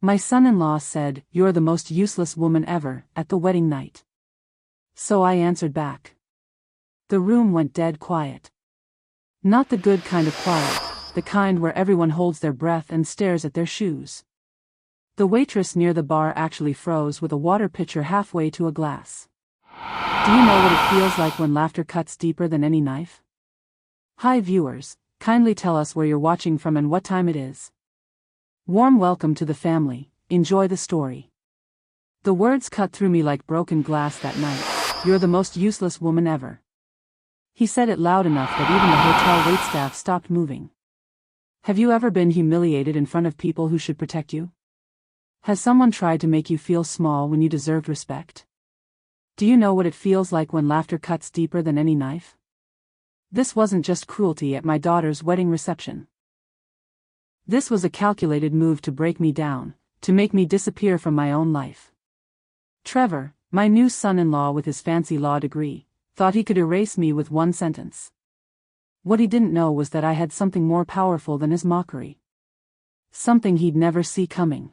My son-in-law said, "You're the most useless woman ever," at the wedding night. So I answered back. The room went dead quiet. Not the good kind of quiet, the kind where everyone holds their breath and stares at their shoes. The waitress near the bar actually froze with a water pitcher halfway to a glass. Do you know what it feels like when laughter cuts deeper than any knife? Hi viewers, kindly tell us where you're watching from and what time it is. Warm welcome to the family, enjoy the story. The words cut through me like broken glass that night. You're the most useless woman ever. He said it loud enough that even the hotel waitstaff stopped moving. Have you ever been humiliated in front of people who should protect you? Has someone tried to make you feel small when you deserved respect? Do you know what it feels like when laughter cuts deeper than any knife? This wasn't just cruelty at my daughter's wedding reception. This was a calculated move to break me down, to make me disappear from my own life. Trevor, my new son-in-law with his fancy law degree, thought he could erase me with one sentence. What he didn't know was that I had something more powerful than his mockery. Something he'd never see coming.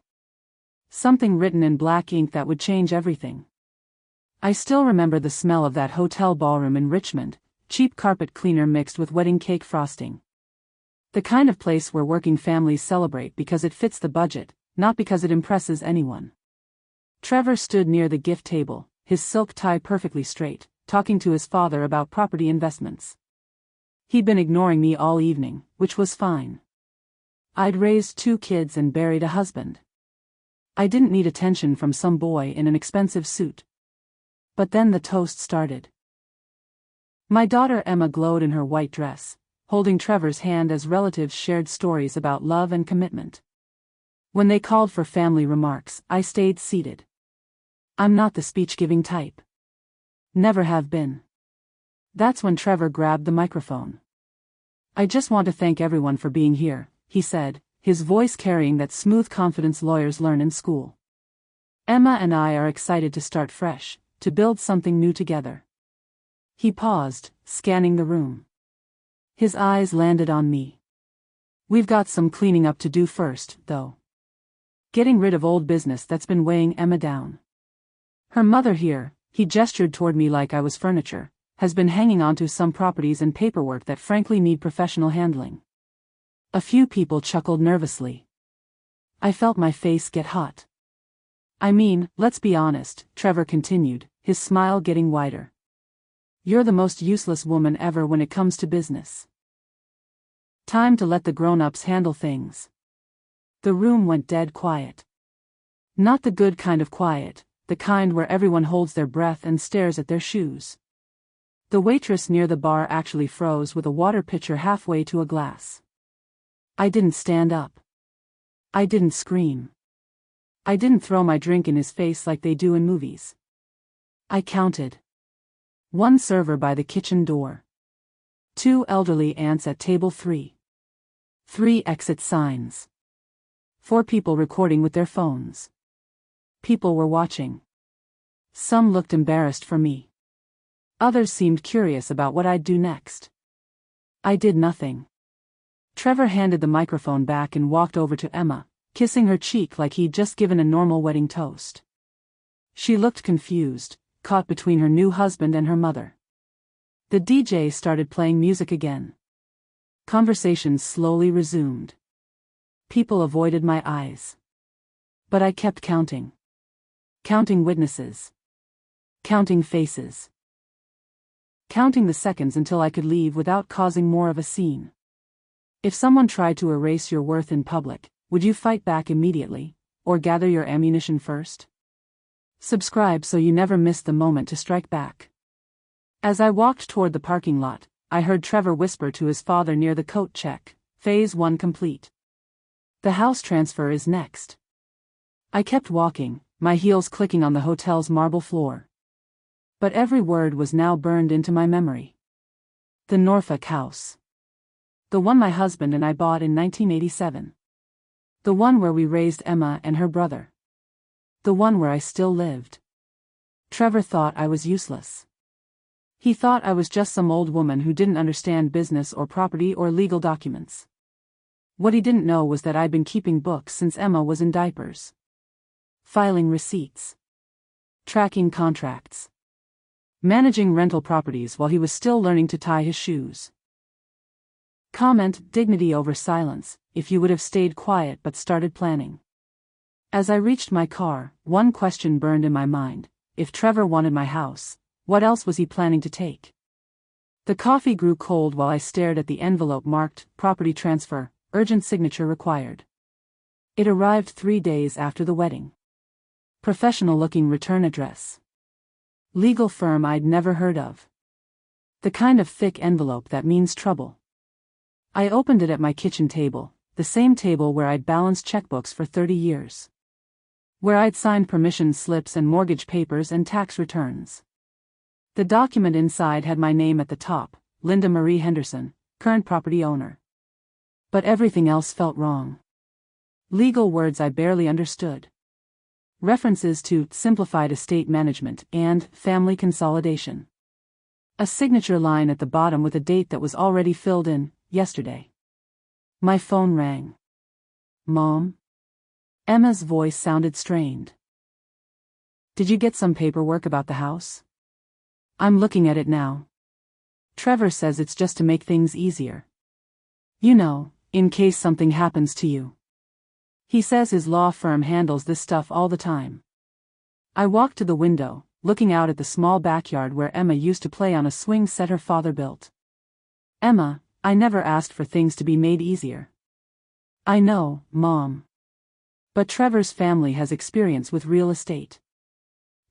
Something written in black ink that would change everything. I still remember the smell of that hotel ballroom in Richmond, cheap carpet cleaner mixed with wedding cake frosting. The kind of place where working families celebrate because it fits the budget, not because it impresses anyone. Trevor stood near the gift table, his silk tie perfectly straight, talking to his father about property investments. He'd been ignoring me all evening, which was fine. I'd raised 2 kids and buried a husband. I didn't need attention from some boy in an expensive suit. But then the toast started. My daughter Emma glowed in her white dress, holding Trevor's hand as relatives shared stories about love and commitment. When they called for family remarks, I stayed seated. I'm not the speech-giving type. Never have been. That's when Trevor grabbed the microphone. I just want to thank everyone for being here, he said, his voice carrying that smooth confidence lawyers learn in school. Emma and I are excited to start fresh, to build something new together. He paused, scanning the room. His eyes landed on me. We've got some cleaning up to do first, though. Getting rid of old business that's been weighing Emma down. Her mother here, he gestured toward me like I was furniture, has been hanging on to some properties and paperwork that frankly need professional handling. A few people chuckled nervously. I felt my face get hot. I mean, let's be honest, Trevor continued, his smile getting wider. You're the most useless woman ever when it comes to business. Time to let the grown-ups handle things. The room went dead quiet. Not the good kind of quiet, the kind where everyone holds their breath and stares at their shoes. The waitress near the bar actually froze with a water pitcher halfway to a glass. I didn't stand up. I didn't scream. I didn't throw my drink in his face like they do in movies. I counted. 1 server by the kitchen door. 2 elderly aunts at table 3. 3 exit signs. 4 people recording with their phones. People were watching. Some looked embarrassed for me. Others seemed curious about what I'd do next. I did nothing. Trevor handed the microphone back and walked over to Emma, kissing her cheek like he'd just given a normal wedding toast. She looked confused, caught between her new husband and her mother. The DJ started playing music again. Conversations slowly resumed. People avoided my eyes. But I kept counting. Counting witnesses. Counting faces. Counting the seconds until I could leave without causing more of a scene. If someone tried to erase your worth in public, would you fight back immediately, or gather your ammunition first? Subscribe so you never miss the moment to strike back. As I walked toward the parking lot, I heard Trevor whisper to his father near the coat check, Phase 1 complete. The house transfer is next. I kept walking, my heels clicking on the hotel's marble floor. But every word was now burned into my memory. The Norfolk house. The one my husband and I bought in 1987. The one where we raised Emma and her brother. The one where I still lived. Trevor thought I was useless. He thought I was just some old woman who didn't understand business or property or legal documents. What he didn't know was that I'd been keeping books since Emma was in diapers. filing receipts, tracking contracts, managing rental properties while he was still learning to tie his shoes. Comment: dignity over silence, if you would have stayed quiet but started planning. As I reached my car, one question burned in my mind: if Trevor wanted my house, what else was he planning to take? The coffee grew cold while I stared at the envelope marked, property transfer, urgent signature required. It arrived 3 days after the wedding. Professional-looking return address. Legal firm I'd never heard of. The kind of thick envelope that means trouble. I opened it at my kitchen table, the same table where I'd balanced checkbooks for 30 years. Where I'd signed permission slips and mortgage papers and tax returns. The document inside had my name at the top, Linda Marie Henderson, current property owner. But everything else felt wrong. Legal words I barely understood. References to simplified estate management and family consolidation. A signature line at the bottom with a date that was already filled in, yesterday. My phone rang. Mom? Emma's voice sounded strained. Did you get some paperwork about the house? I'm looking at it now. Trevor says it's just to make things easier. You know, in case something happens to you. He says his law firm handles this stuff all the time. I walked to the window, looking out at the small backyard where Emma used to play on a swing set her father built. Emma, I never asked for things to be made easier. I know, Mom. But Trevor's family has experience with real estate.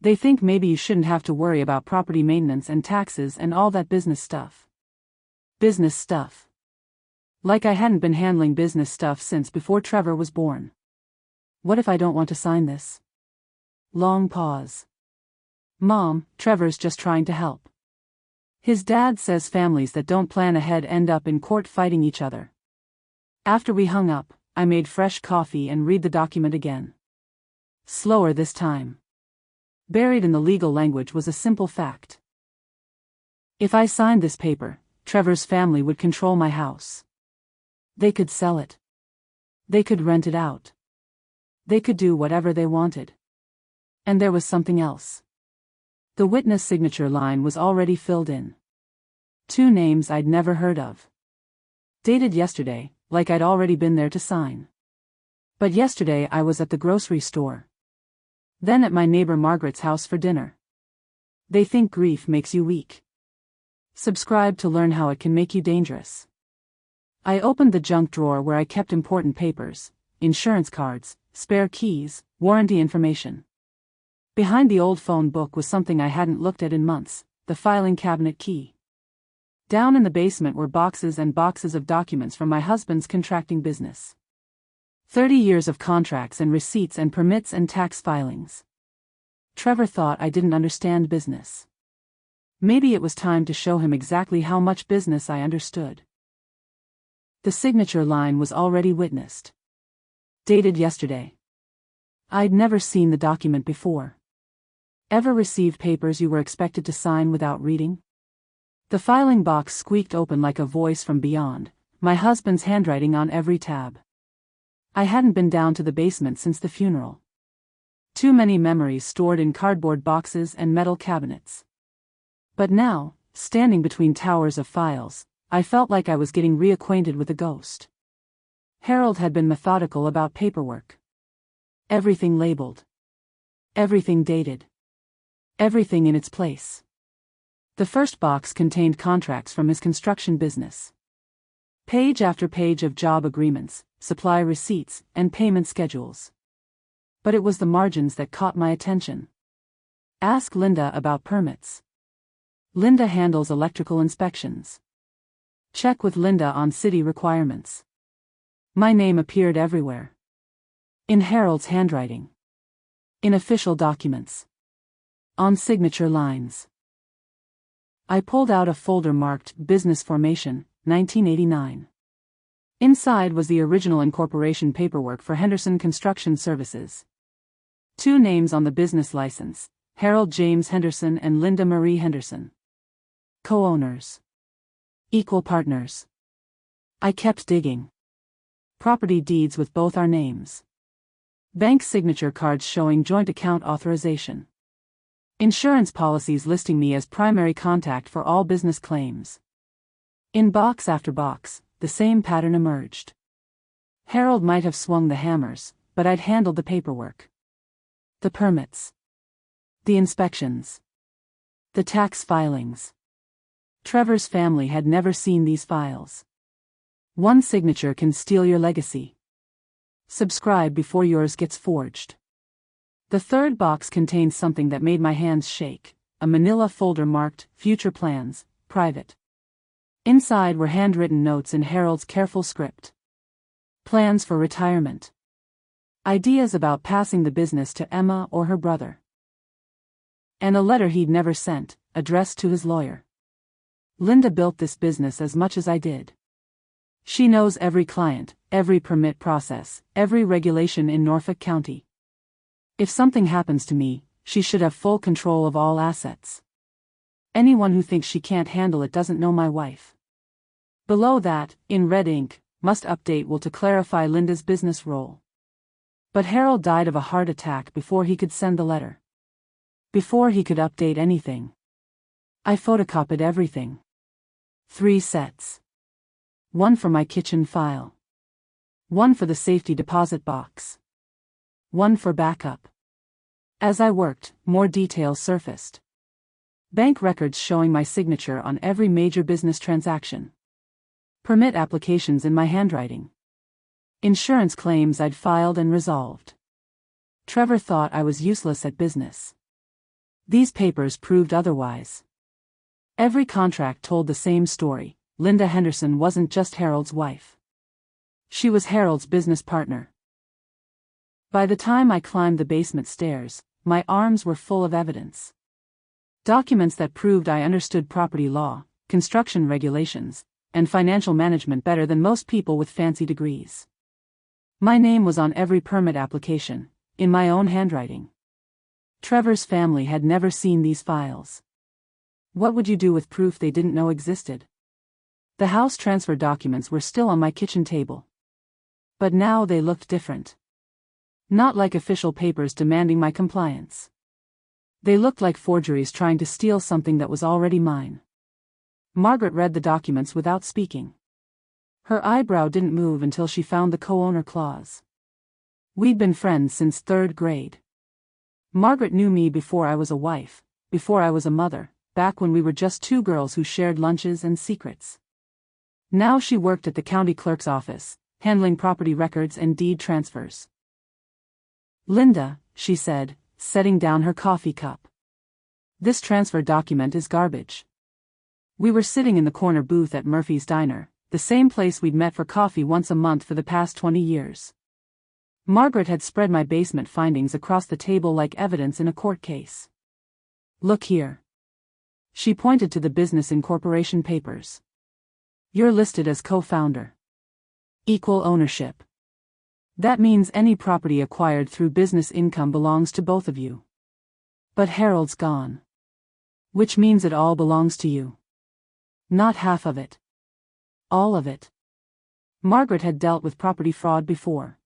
They think maybe you shouldn't have to worry about property maintenance and taxes and all that business stuff. Business stuff. Like I hadn't been handling business stuff since before Trevor was born. What if I don't want to sign this? Long pause. Mom, Trevor's just trying to help. His dad says families that don't plan ahead end up in court fighting each other. After we hung up, I made fresh coffee and read the document again. Slower this time. Buried in the legal language was a simple fact. If I signed this paper, Trevor's family would control my house. They could sell it. They could rent it out. They could do whatever they wanted. And there was something else. The witness signature line was already filled in. 2 names I'd never heard of. Dated yesterday, like I'd already been there to sign. But yesterday I was at the grocery store. Then at my neighbor Margaret's house for dinner. They think grief makes you weak. Subscribe to learn how it can make you dangerous. I opened the junk drawer where I kept important papers, insurance cards, spare keys, warranty information. Behind the old phone book was something I hadn't looked at in months, the filing cabinet key. Down in the basement were boxes and boxes of documents from my husband's contracting business. 30 years of contracts and receipts and permits and tax filings. Trevor thought I didn't understand business. Maybe it was time to show him exactly how much business I understood. The signature line was already witnessed. Dated yesterday. I'd never seen the document before. Ever received papers you were expected to sign without reading? The filing box squeaked open like a voice from beyond, my husband's handwriting on every tab. I hadn't been down to the basement since the funeral. Too many memories stored in cardboard boxes and metal cabinets. But now, standing between towers of files, I felt like I was getting reacquainted with a ghost. Harold had been methodical about paperwork. Everything labeled. Everything dated. Everything in its place. The first box contained contracts from his construction business. Page after page of job agreements, supply receipts, and payment schedules. But it was the margins that caught my attention. Ask Linda about permits. Linda handles electrical inspections. Check with Linda on city requirements. My name appeared everywhere. In Harold's handwriting. In official documents. On signature lines. I pulled out a folder marked Business Formation, 1989. Inside was the original incorporation paperwork for Henderson Construction Services. 2 names on the business license, Harold James Henderson and Linda Marie Henderson. Co-owners. Equal partners. I kept digging. Property deeds with both our names. Bank signature cards showing joint account authorization. Insurance policies listing me as primary contact for all business claims. In box after box, the same pattern emerged. Harold might have swung the hammers, but I'd handled the paperwork. The permits. The inspections. The tax filings. Trevor's family had never seen these files. One signature can steal your legacy. Subscribe before yours gets forged. The third box contained something that made my hands shake, a manila folder marked, Future Plans, Private. Inside were handwritten notes in Harold's careful script. Plans for retirement. Ideas about passing the business to Emma or her brother. And a letter he'd never sent, addressed to his lawyer. Linda built this business as much as I did. She knows every client, every permit process, every regulation in Norfolk County. If something happens to me, she should have full control of all assets. Anyone who thinks she can't handle it doesn't know my wife. Below that, in red ink, must update will to clarify Linda's business role. But Harold died of a heart attack before he could send the letter. Before he could update anything. I photocopied everything. 3 sets. One for my kitchen file. One for the safety deposit box. One for backup. As I worked, more details surfaced. Bank records showing my signature on every major business transaction. Permit applications in my handwriting. Insurance claims I'd filed and resolved. Trevor thought I was useless at business. These papers proved otherwise. Every contract told the same story. Linda Henderson wasn't just Harold's wife. She was Harold's business partner. By the time I climbed the basement stairs, my arms were full of evidence. Documents that proved I understood property law, construction regulations, and financial management better than most people with fancy degrees. My name was on every permit application, in my own handwriting. Trevor's family had never seen these files. What would you do with proof they didn't know existed? The house transfer documents were still on my kitchen table. But now they looked different. Not like official papers demanding my compliance. They looked like forgeries trying to steal something that was already mine. Margaret read the documents without speaking. Her eyebrow didn't move until she found the co-owner clause. We'd been friends since 3rd grade. Margaret knew me before I was a wife, before I was a mother, back when we were just 2 girls who shared lunches and secrets. Now she worked at the county clerk's office, handling property records and deed transfers. Linda, she said, setting down her coffee cup. This transfer document is garbage. We were sitting in the corner booth at Murphy's Diner, the same place we'd met for coffee once a month for the past 20 years. Margaret had spread my basement findings across the table like evidence in a court case. Look here. She pointed to the business incorporation papers. You're listed as co-founder. Equal ownership. That means any property acquired through business income belongs to both of you. But Harold's gone. Which means it all belongs to you. Not half of it. All of it. Margaret had dealt with property fraud before.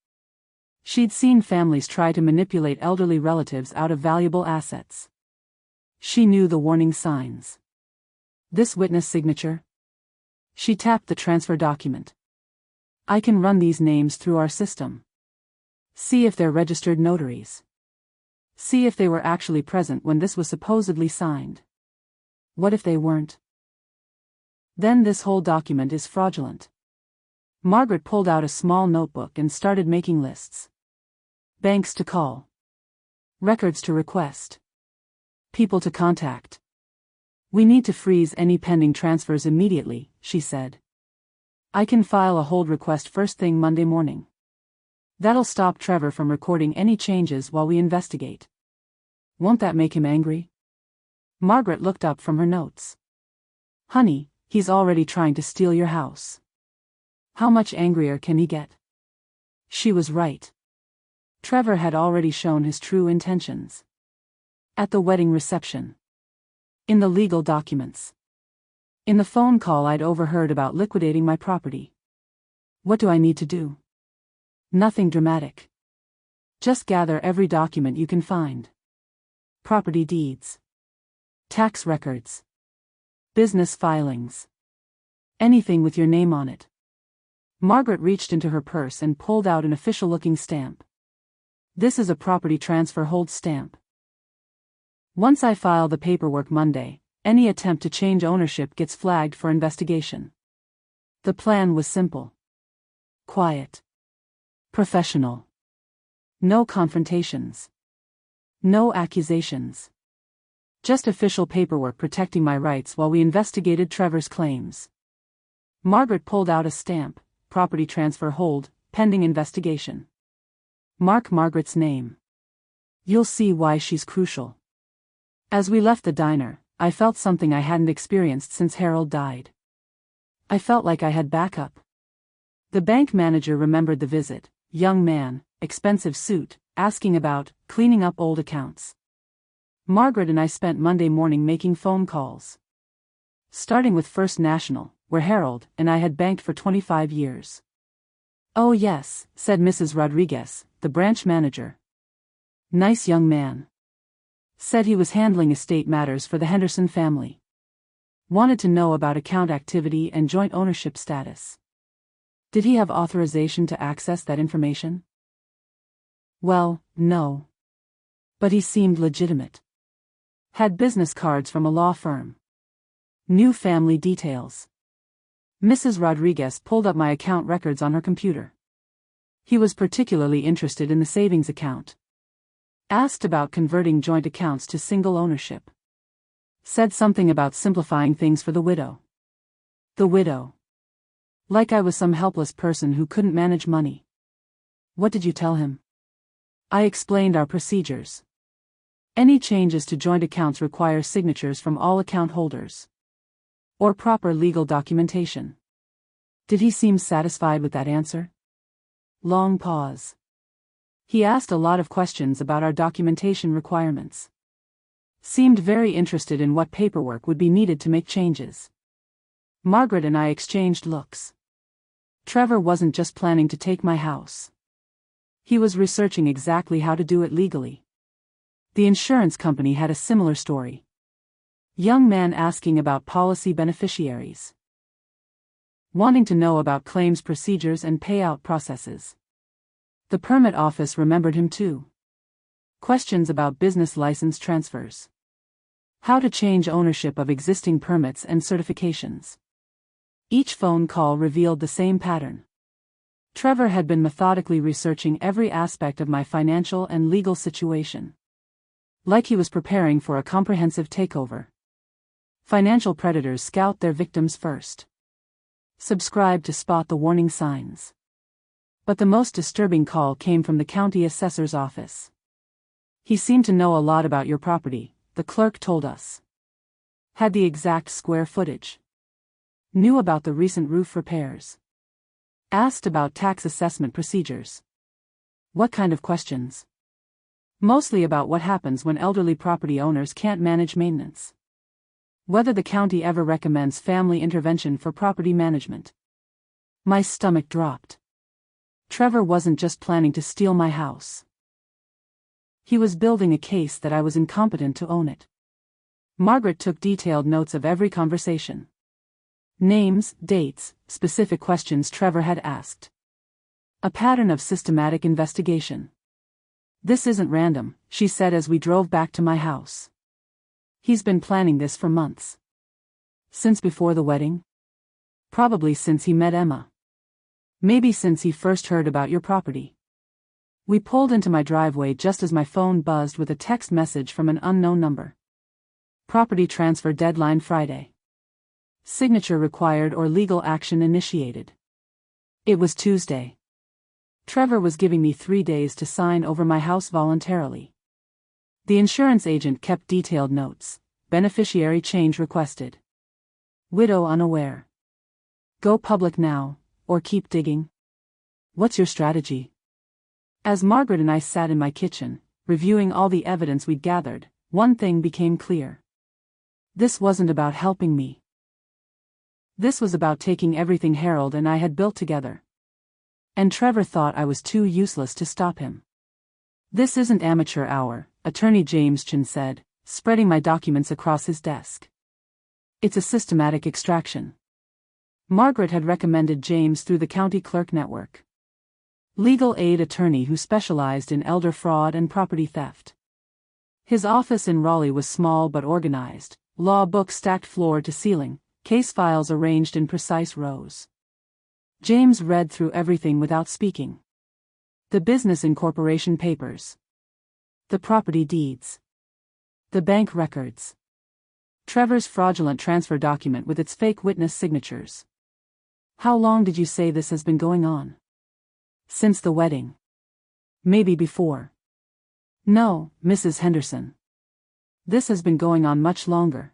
She'd seen families try to manipulate elderly relatives out of valuable assets. She knew the warning signs. This witness signature? She tapped the transfer document. I can run these names through our system. See if they're registered notaries. See if they were actually present when this was supposedly signed. What if they weren't? Then this whole document is fraudulent. Margaret pulled out a small notebook and started making lists. Banks to call. Records to request. People to contact. We need to freeze any pending transfers immediately, she said. I can file a hold request first thing Monday morning. That'll stop Trevor from recording any changes while we investigate. Won't that make him angry? Margaret looked up from her notes. Honey, he's already trying to steal your house. How much angrier can he get? She was right. Trevor had already shown his true intentions. At the wedding reception. In the legal documents. In the phone call I'd overheard about liquidating my property. What do I need to do? Nothing dramatic. Just gather every document you can find. Property deeds. Tax records. Business filings. Anything with your name on it. Margaret reached into her purse and pulled out an official-looking stamp. This is a property transfer hold stamp. Once I file the paperwork Monday, any attempt to change ownership gets flagged for investigation. The plan was simple. Quiet. Professional. No confrontations. No accusations. Just official paperwork protecting my rights while we investigated Trevor's claims. Margaret pulled out a stamp, property transfer hold, pending investigation. Mark Margaret's name. You'll see why she's crucial. As we left the diner, I felt something I hadn't experienced since Harold died. I felt like I had backup. The bank manager remembered the visit, young man, expensive suit, asking about cleaning up old accounts. Margaret and I spent Monday morning making phone calls. Starting with First National, where Harold and I had banked for 25 years. "Oh yes," said Mrs. Rodriguez, the branch manager. "Nice young man. Said he was handling estate matters for the Henderson family. Wanted to know about account activity and joint ownership status. Did he have authorization to access that information?" "Well, no. But he seemed legitimate. Had business cards from a law firm. Knew family details." Mrs. Rodriguez pulled up my account records on her computer. He was particularly interested in the savings account. Asked about converting joint accounts to single ownership. Said something about simplifying things for the widow. The widow. Like I was some helpless person who couldn't manage money. "What did you tell him?" I explained our procedures. Any changes to joint accounts require signatures from all account holders. Or proper legal documentation. Did he seem satisfied with that answer? Long pause. He asked a lot of questions about our documentation requirements. Seemed very interested in what paperwork would be needed to make changes. Margaret and I exchanged looks. Trevor wasn't just planning to take my house. He was researching exactly how to do it legally. The insurance company had a similar story. Young man asking about policy beneficiaries. Wanting to know about claims procedures and payout processes. The permit office remembered him too. Questions about business license transfers. How to change ownership of existing permits and certifications. Each phone call revealed the same pattern. Trevor had been methodically researching every aspect of my financial and legal situation. Like he was preparing for a comprehensive takeover. Financial predators scout their victims first. Subscribe to spot the warning signs. But the most disturbing call came from the county assessor's office. "He seemed to know a lot about your property," the clerk told us. Had the exact square footage. Knew about the recent roof repairs. Asked about tax assessment procedures. What kind of questions? Mostly about what happens when elderly property owners can't manage maintenance. Whether the county ever recommends family intervention for property management. My stomach dropped. Trevor wasn't just planning to steal my house. He was building a case that I was incompetent to own it. Margaret took detailed notes of every conversation. Names, dates, specific questions Trevor had asked. A pattern of systematic investigation. "This isn't random," she said as we drove back to my house. "He's been planning this for months. Since before the wedding? Probably since he met Emma. Maybe since he first heard about your property." We pulled into my driveway just as my phone buzzed with a text message from an unknown number. Property transfer deadline Friday. Signature required or legal action initiated. It was Tuesday. Trevor was giving me 3 days to sign over my house voluntarily. The insurance agent kept detailed notes. Beneficiary change requested. Widow unaware. Go public now, or keep digging. What's your strategy? As Margaret and I sat in my kitchen, reviewing all the evidence we'd gathered, one thing became clear. This wasn't about helping me. This was about taking everything Harold and I had built together. And Trevor thought I was too useless to stop him. This isn't amateur hour, Attorney James Chin said, spreading my documents across his desk. It's a systematic extraction. Margaret had recommended James through the county clerk network. Legal aid attorney who specialized in elder fraud and property theft. His office in Raleigh was small but organized, law books stacked floor to ceiling, case files arranged in precise rows. James read through everything without speaking. The business incorporation papers. The property deeds. The bank records. Trevor's fraudulent transfer document with its fake witness signatures. How long did you say this has been going on? Since the wedding. Maybe before. No, Mrs. Henderson. This has been going on much longer.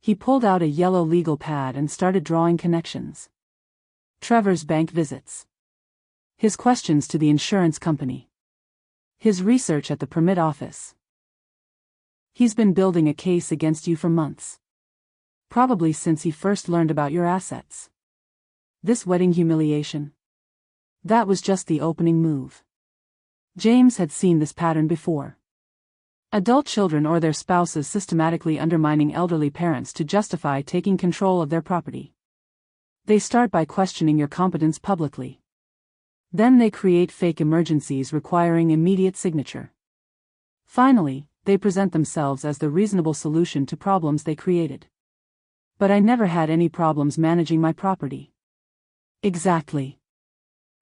He pulled out a yellow legal pad and started drawing connections. Trevor's bank visits. His questions to the insurance company. His research at the permit office. He's been building a case against you for months. Probably since he first learned about your assets. This wedding humiliation. That was just the opening move. James had seen this pattern before. Adult children or their spouses systematically undermining elderly parents to justify taking control of their property. They start by questioning your competence publicly. Then they create fake emergencies requiring immediate signature. Finally, they present themselves as the reasonable solution to problems they created. But I never had any problems managing my property. Exactly.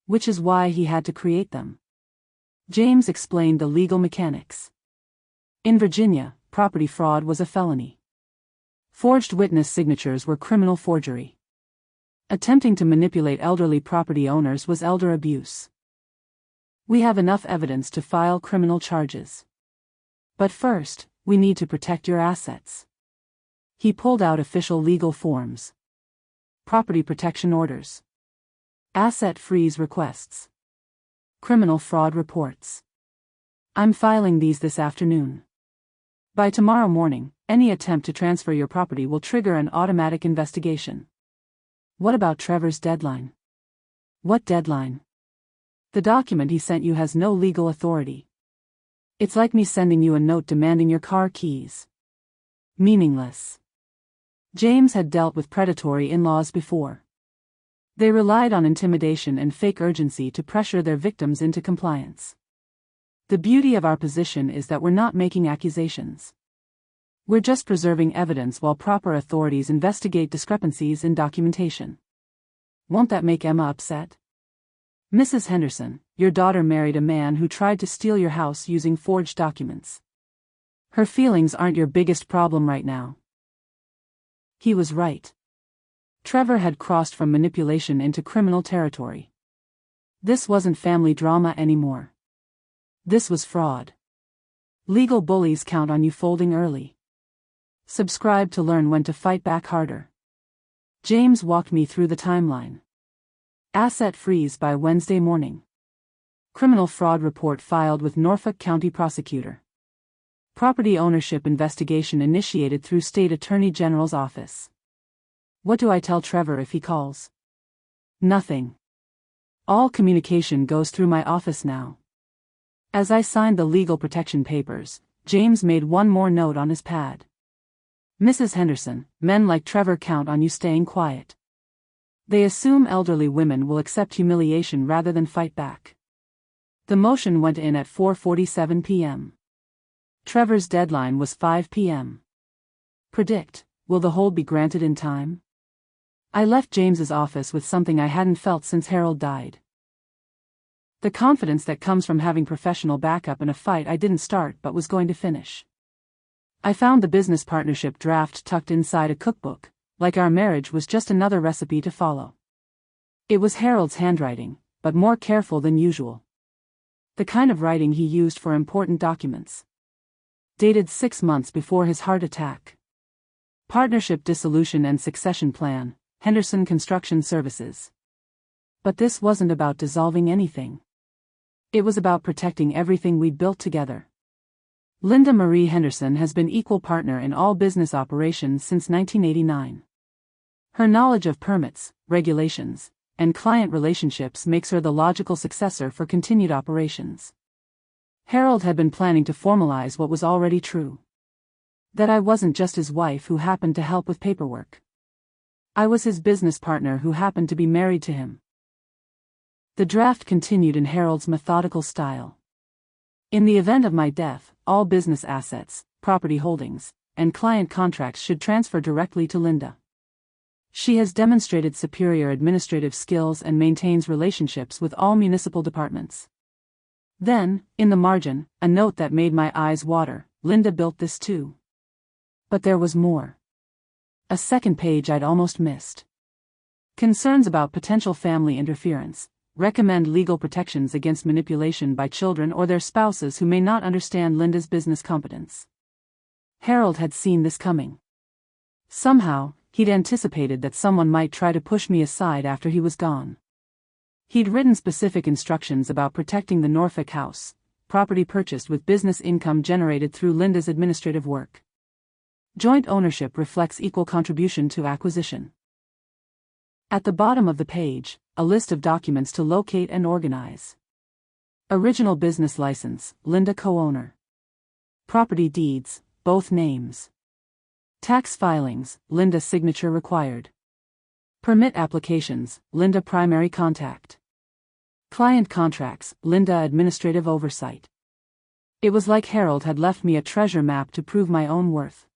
Which is why he had to create them. James explained the legal mechanics. In Virginia, property fraud was a felony. Forged witness signatures were criminal forgery. Attempting to manipulate elderly property owners was elder abuse. We have enough evidence to file criminal charges. But first, we need to protect your assets. He pulled out official legal forms. Property protection orders. Asset freeze requests. Criminal fraud reports. I'm filing these this afternoon. By tomorrow morning, any attempt to transfer your property will trigger an automatic investigation. What about Trevor's deadline? What deadline? The document he sent you has no legal authority. It's like me sending you a note demanding your car keys. Meaningless. James had dealt with predatory in-laws before. They relied on intimidation and fake urgency to pressure their victims into compliance. The beauty of our position is that we're not making accusations. We're just preserving evidence while proper authorities investigate discrepancies in documentation. Won't that make Emma upset? Mrs. Henderson, your daughter married a man who tried to steal your house using forged documents. Her feelings aren't your biggest problem right now. He was right. Trevor had crossed from manipulation into criminal territory. This wasn't family drama anymore. This was fraud. Legal bullies count on you folding early. Subscribe to learn when to fight back harder. James walked me through the timeline. Asset freeze by Wednesday morning. Criminal fraud report filed with Norfolk County Prosecutor. Property ownership investigation initiated through State Attorney General's office. What do I tell Trevor if he calls? Nothing. All communication goes through my office now. As I signed the legal protection papers, James made one more note on his pad. Mrs. Henderson, men like Trevor count on you staying quiet. They assume elderly women will accept humiliation rather than fight back. The motion went in at 4:47 p.m. Trevor's deadline was 5 p.m. Predict, will the hold be granted in time? I left James's office with something I hadn't felt since Harold died. The confidence that comes from having professional backup in a fight I didn't start but was going to finish. I found the business partnership draft tucked inside a cookbook, like our marriage was just another recipe to follow. It was Harold's handwriting, but more careful than usual. The kind of writing he used for important documents. Dated 6 months before his heart attack. Partnership dissolution and succession plan, Henderson Construction Services. But this wasn't about dissolving anything. It was about protecting everything we'd built together. Linda Marie Henderson has been equal partner in all business operations since 1989. Her knowledge of permits, regulations, and client relationships makes her the logical successor for continued operations. Harold had been planning to formalize what was already true. That I wasn't just his wife who happened to help with paperwork. I was his business partner who happened to be married to him. The draft continued in Harold's methodical style. In the event of my death, all business assets, property holdings, and client contracts should transfer directly to Linda. She has demonstrated superior administrative skills and maintains relationships with all municipal departments. Then, in the margin, a note that made my eyes water: Linda built this too. But there was more. A second page I'd almost missed. Concerns about potential family interference. Recommend legal protections against manipulation by children or their spouses who may not understand Linda's business competence. Harold had seen this coming. Somehow, he'd anticipated that someone might try to push me aside after he was gone. He'd written specific instructions about protecting the Norfolk house, property purchased with business income generated through Linda's administrative work. Joint ownership reflects equal contribution to acquisition. At the bottom of the page, a list of documents to locate and organize. Original business license, Linda co-owner. Property deeds, both names. Tax filings, Linda signature required. Permit applications, Linda primary contact. Client contracts, Linda administrative oversight. It was like Harold had left me a treasure map to prove my own worth.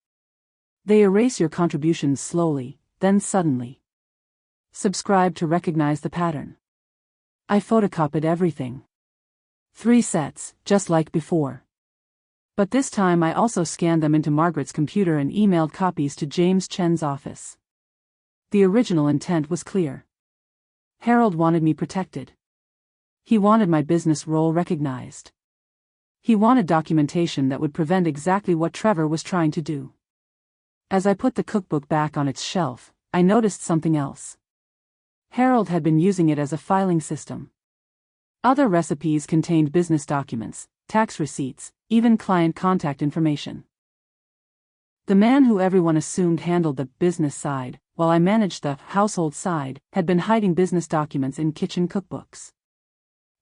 They erase your contributions slowly, then suddenly. Subscribe to recognize the pattern. I photocopied everything. 3 sets, just like before. But this time I also scanned them into Margaret's computer and emailed copies to James Chen's office. The original intent was clear. Harold wanted me protected. He wanted my business role recognized. He wanted documentation that would prevent exactly what Trevor was trying to do. As I put the cookbook back on its shelf, I noticed something else. Harold had been using it as a filing system. Other recipes contained business documents, tax receipts, even client contact information. The man who everyone assumed handled the business side, while I managed the household side, had been hiding business documents in kitchen cookbooks.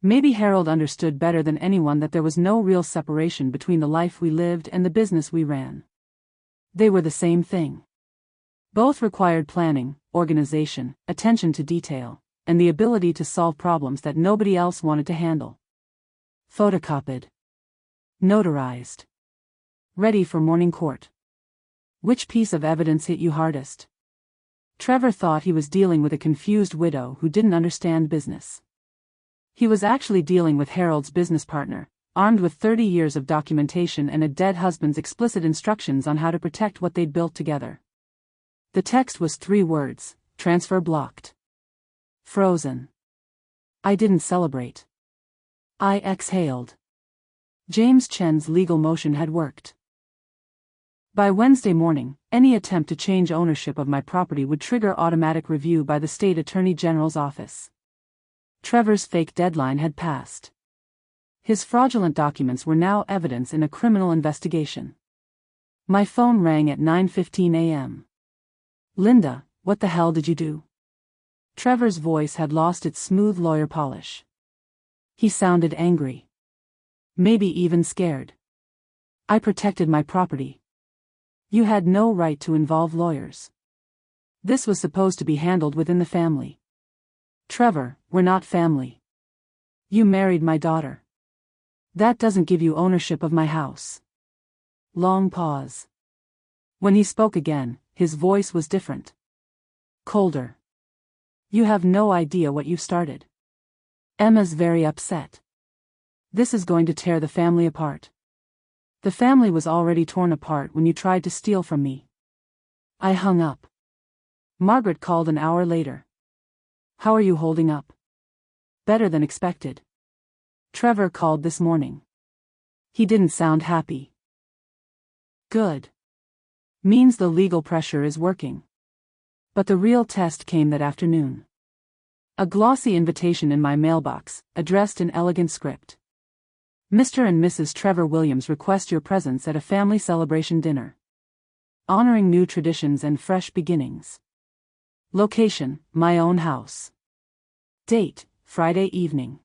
Maybe Harold understood better than anyone that there was no real separation between the life we lived and the business we ran. They were the same thing. Both required planning, organization, attention to detail, and the ability to solve problems that nobody else wanted to handle. Photocopied. Notarized. Ready for morning court. Which piece of evidence hit you hardest? Trevor thought he was dealing with a confused widow who didn't understand business. He was actually dealing with Harold's business partner, armed with 30 years of documentation and a dead husband's explicit instructions on how to protect what they'd built together. The text was 3 words: transfer blocked. Frozen. I didn't celebrate. I exhaled. James Chen's legal motion had worked. By Wednesday morning, any attempt to change ownership of my property would trigger automatic review by the State Attorney General's office. Trevor's fake deadline had passed. His fraudulent documents were now evidence in a criminal investigation. My phone rang at 9:15 a.m. Linda, what the hell did you do? Trevor's voice had lost its smooth lawyer polish. He sounded angry. Maybe even scared. I protected my property. You had no right to involve lawyers. This was supposed to be handled within the family. Trevor, we're not family. You married my daughter. That doesn't give you ownership of my house. Long pause. When he spoke again, his voice was different. Colder. You have no idea what you've started. Emma's very upset. This is going to tear the family apart. The family was already torn apart when you tried to steal from me. I hung up. Margaret called an hour later. How are you holding up? Better than expected. Trevor called this morning. He didn't sound happy. Good. Means the legal pressure is working. But the real test came that afternoon. A glossy invitation in my mailbox, addressed in elegant script. Mr. and Mrs. Trevor Williams request your presence at a family celebration dinner. Honoring new traditions and fresh beginnings. Location, my own house. Date, Friday evening.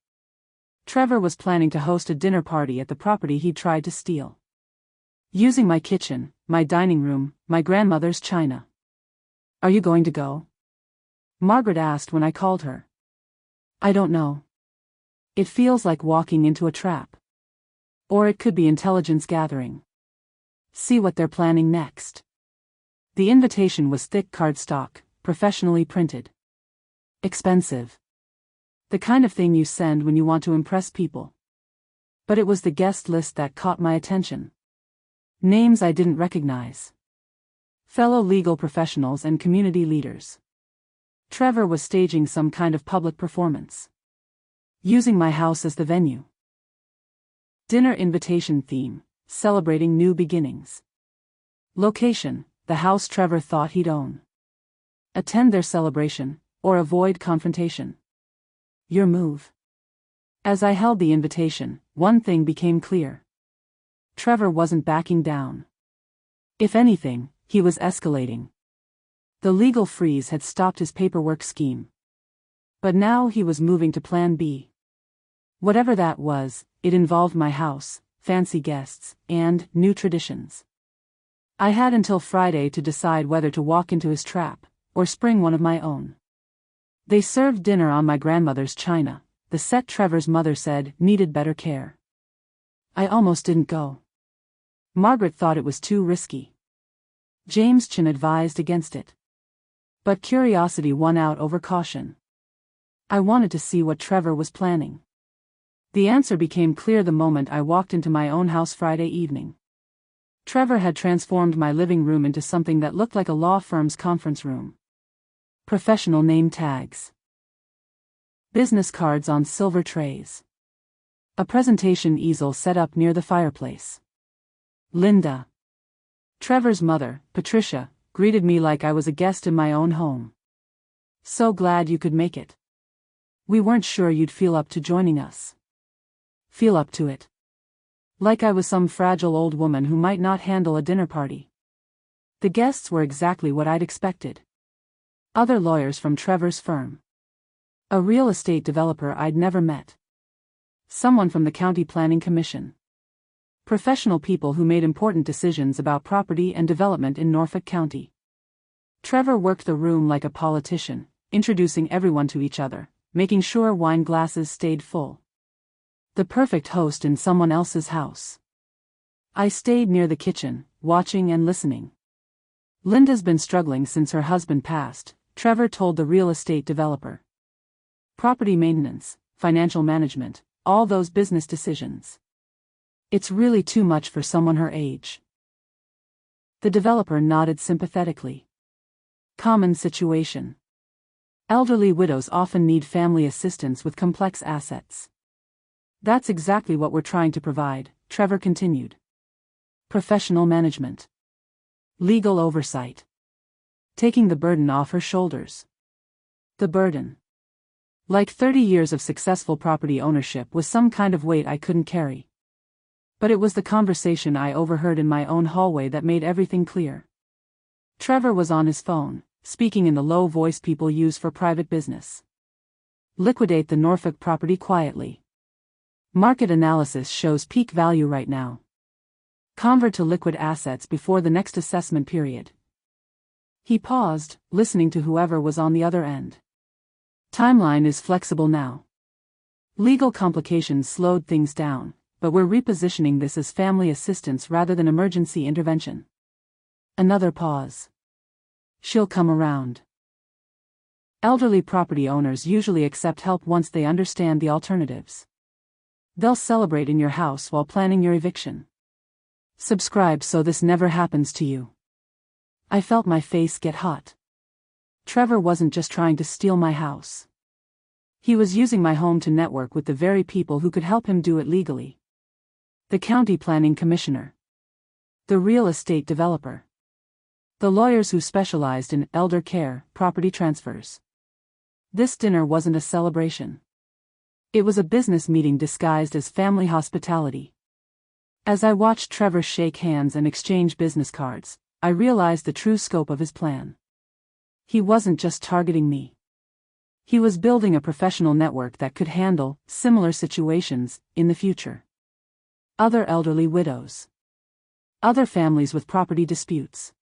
Trevor was planning to host a dinner party at the property he'd tried to steal. Using my kitchen, my dining room, my grandmother's china. "Are you going to go?" Margaret asked when I called her. "I don't know. It feels like walking into a trap. Or it could be intelligence gathering. See what they're planning next." The invitation was thick cardstock, professionally printed. Expensive. The kind of thing you send when you want to impress people. But it was the guest list that caught my attention. Names I didn't recognize. Fellow legal professionals and community leaders. Trevor was staging some kind of public performance. Using my house as the venue. Dinner invitation theme, celebrating new beginnings. Location, the house Trevor thought he'd own. Attend their celebration, or avoid confrontation. Your move. As I held the invitation, one thing became clear. Trevor wasn't backing down. If anything, he was escalating. The legal freeze had stopped his paperwork scheme. But now he was moving to Plan B. Whatever that was, it involved my house, fancy guests, and new traditions. I had until Friday to decide whether to walk into his trap, or spring one of my own. They served dinner on my grandmother's china, the set Trevor's mother said needed better care. I almost didn't go. Margaret thought it was too risky. James Chin advised against it. But curiosity won out over caution. I wanted to see what Trevor was planning. The answer became clear the moment I walked into my own house Friday evening. Trevor had transformed my living room into something that looked like a law firm's conference room. Professional name tags. Business cards on silver trays. A presentation easel set up near the fireplace. Linda, Trevor's mother, Patricia, greeted me like I was a guest in my own home. "So glad you could make it. We weren't sure you'd feel up to joining us." Feel up to it. Like I was some fragile old woman who might not handle a dinner party. The guests were exactly what I'd expected. Other lawyers from Trevor's firm. A real estate developer I'd never met. Someone from the County Planning Commission. Professional people who made important decisions about property and development in Norfolk County. Trevor worked the room like a politician, introducing everyone to each other, making sure wine glasses stayed full. The perfect host in someone else's house. I stayed near the kitchen, watching and listening. Linda's been struggling since her husband passed, Trevor told the real estate developer. Property maintenance, financial management, all those business decisions. It's really too much for someone her age. The developer nodded sympathetically. Common situation. Elderly widows often need family assistance with complex assets. That's exactly what we're trying to provide, Trevor continued. Professional management. Legal oversight. Taking the burden off her shoulders. The burden. Like 30 years of successful property ownership was some kind of weight I couldn't carry. But it was the conversation I overheard in my own hallway that made everything clear. Trevor was on his phone, speaking in the low voice people use for private business. Liquidate the Norfolk property quietly. Market analysis shows peak value right now. Convert to liquid assets before the next assessment period. He paused, listening to whoever was on the other end. Timeline is flexible now. Legal complications slowed things down, but we're repositioning this as family assistance rather than emergency intervention. Another pause. She'll come around. Elderly property owners usually accept help once they understand the alternatives. They'll celebrate in your house while planning your eviction. Subscribe so this never happens to you. I felt my face get hot. Trevor wasn't just trying to steal my house. He was using my home to network with the very people who could help him do it legally. The county planning commissioner. The real estate developer. The lawyers who specialized in elder care, property transfers. This dinner wasn't a celebration. It was a business meeting disguised as family hospitality. As I watched Trevor shake hands and exchange business cards, I realized the true scope of his plan. He wasn't just targeting me. He was building a professional network that could handle similar situations in the future. Other elderly widows. Other families with property disputes.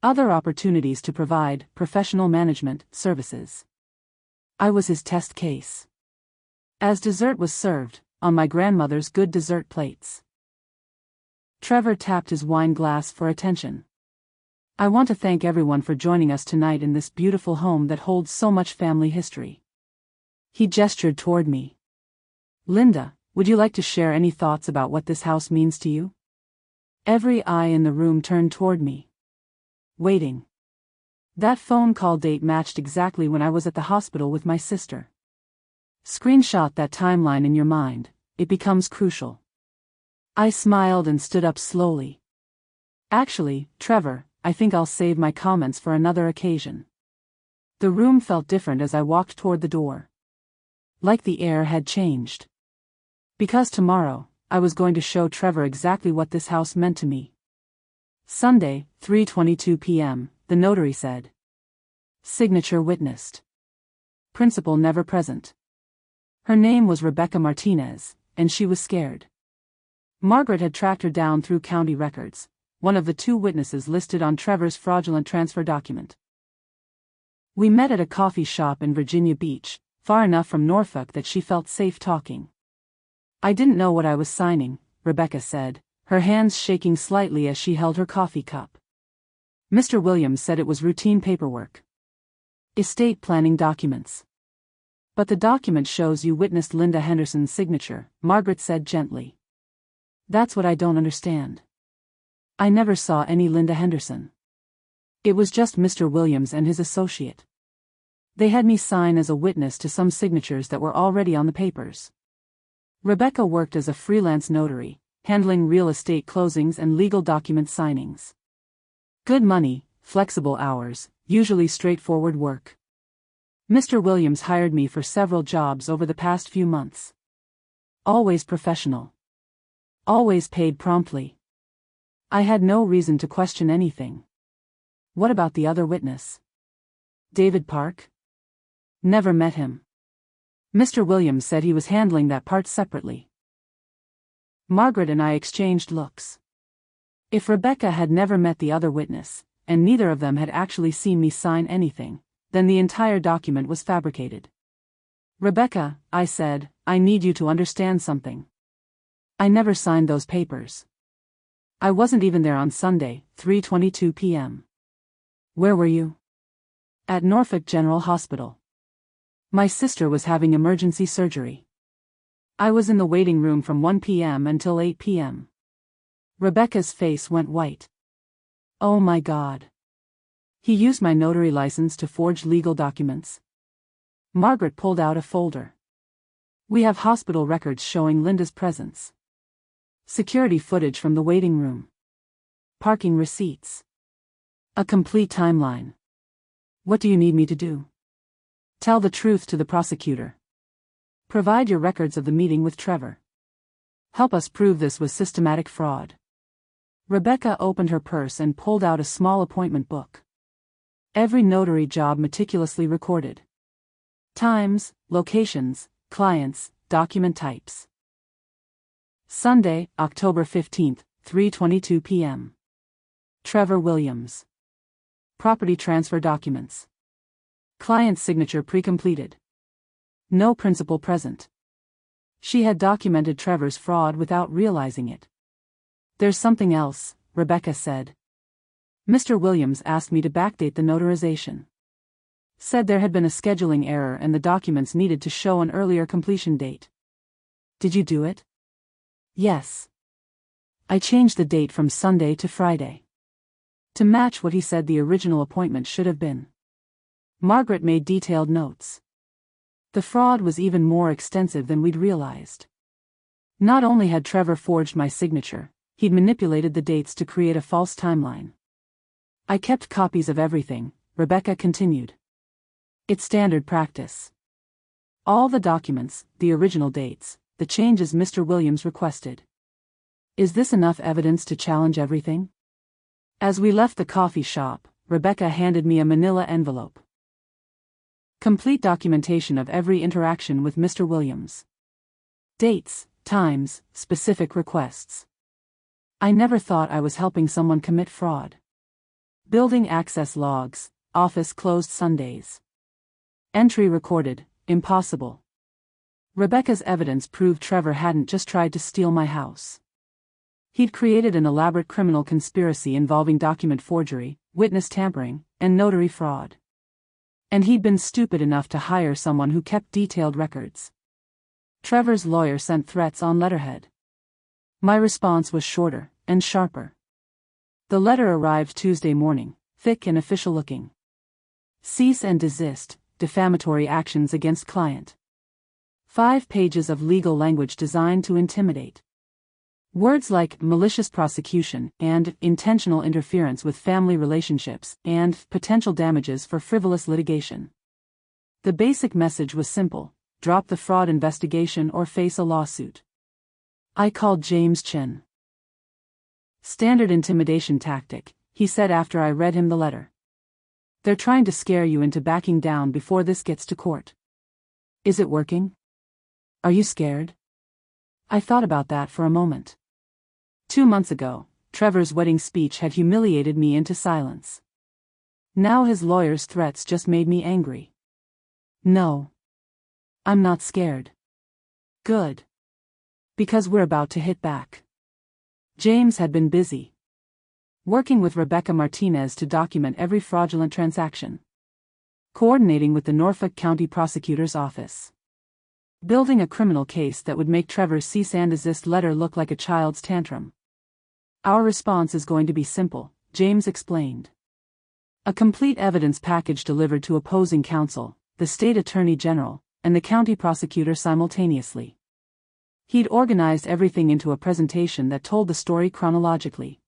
Other opportunities to provide professional management services. I was his test case. As dessert was served, on my grandmother's good dessert plates, Trevor tapped his wine glass for attention. I want to thank everyone for joining us tonight in this beautiful home that holds so much family history. He gestured toward me. Linda, would you like to share any thoughts about what this house means to you? Every eye in the room turned toward me. Waiting. That phone call date matched exactly when I was at the hospital with my sister. Screenshot that timeline in your mind, it becomes crucial. I smiled and stood up slowly. Actually, Trevor, I think I'll save my comments for another occasion. The room felt different as I walked toward the door. Like the air had changed. Because tomorrow, I was going to show Trevor exactly what this house meant to me. Sunday, 3:22 p.m., the notary said. Signature witnessed. Principal never present. Her name was Rebecca Martinez, and she was scared. Margaret had tracked her down through county records, one of the two witnesses listed on Trevor's fraudulent transfer document. We met at a coffee shop in Virginia Beach, far enough from Norfolk that she felt safe talking. I didn't know what I was signing, Rebecca said, her hands shaking slightly as she held her coffee cup. Mr. Williams said it was routine paperwork. Estate planning documents. But the document shows you witnessed Linda Henderson's signature, Margaret said gently. That's what I don't understand. I never saw any Linda Henderson. It was just Mr. Williams and his associate. They had me sign as a witness to some signatures that were already on the papers. Rebecca worked as a freelance notary, handling real estate closings and legal document signings. Good money, flexible hours, usually straightforward work. Mr. Williams hired me for several jobs over the past few months. Always professional. Always paid promptly. I had no reason to question anything. What about the other witness? David Park? Never met him. Mr. Williams said he was handling that part separately. Margaret and I exchanged looks. If Rebecca had never met the other witness, and neither of them had actually seen me sign anything, then the entire document was fabricated. Rebecca, I said, I need you to understand something. I never signed those papers. I wasn't even there on Sunday, 3:22 p.m. Where were you? At Norfolk General Hospital. My sister was having emergency surgery. I was in the waiting room from 1 p.m. until 8 p.m. Rebecca's face went white. Oh my God. He used my notary license to forge legal documents. Margaret pulled out a folder. We have hospital records showing Linda's presence. Security footage from the waiting room. Parking receipts. A complete timeline. What do you need me to do? Tell the truth to the prosecutor. Provide your records of the meeting with Trevor. Help us prove this was systematic fraud. Rebecca opened her purse and pulled out a small appointment book. Every notary job meticulously recorded. Times, locations, clients, document types. Sunday, October 15th, 3:22 p.m. Trevor Williams. Property transfer documents. Client signature pre-completed. No principal present. She had documented Trevor's fraud without realizing it. There's something else, Rebecca said. Mr. Williams asked me to backdate the notarization. Said there had been a scheduling error and the documents needed to show an earlier completion date. Did you do it? Yes. I changed the date from Sunday to Friday. To match what he said the original appointment should have been. Margaret made detailed notes. The fraud was even more extensive than we'd realized. Not only had Trevor forged my signature, he'd manipulated the dates to create a false timeline. I kept copies of everything, Rebecca continued. It's standard practice. All the documents, the original dates, the changes Mr. Williams requested. Is this enough evidence to challenge everything? As we left the coffee shop, Rebecca handed me a manila envelope. Complete documentation of every interaction with Mr. Williams. Dates, times, specific requests. I never thought I was helping someone commit fraud. Building access logs, office closed Sundays. Entry recorded, impossible. Rebecca's evidence proved Trevor hadn't just tried to steal my house. He'd created an elaborate criminal conspiracy involving document forgery, witness tampering, and notary fraud. And he'd been stupid enough to hire someone who kept detailed records. Trevor's lawyer sent threats on letterhead. My response was shorter and sharper. The letter arrived Tuesday morning, thick and official-looking. Cease and desist, defamatory actions against client. 5 pages of legal language designed to intimidate. Words like malicious prosecution and intentional interference with family relationships and potential damages for frivolous litigation. The basic message was simple: drop the fraud investigation or face a lawsuit. I called James Chin. Standard intimidation tactic, he said after I read him the letter. They're trying to scare you into backing down before this gets to court. Is it working? Are you scared? I thought about that for a moment. 2 months ago, Trevor's wedding speech had humiliated me into silence. Now his lawyer's threats just made me angry. No. I'm not scared. Good. Because we're about to hit back. James had been busy working with Rebecca Martinez to document every fraudulent transaction, coordinating with the Norfolk County Prosecutor's Office, building a criminal case that would make Trevor's cease and desist letter look like a child's tantrum. Our response is going to be simple, James explained. A complete evidence package delivered to opposing counsel, the state attorney general, and the county prosecutor simultaneously. He'd organized everything into a presentation that told the story chronologically.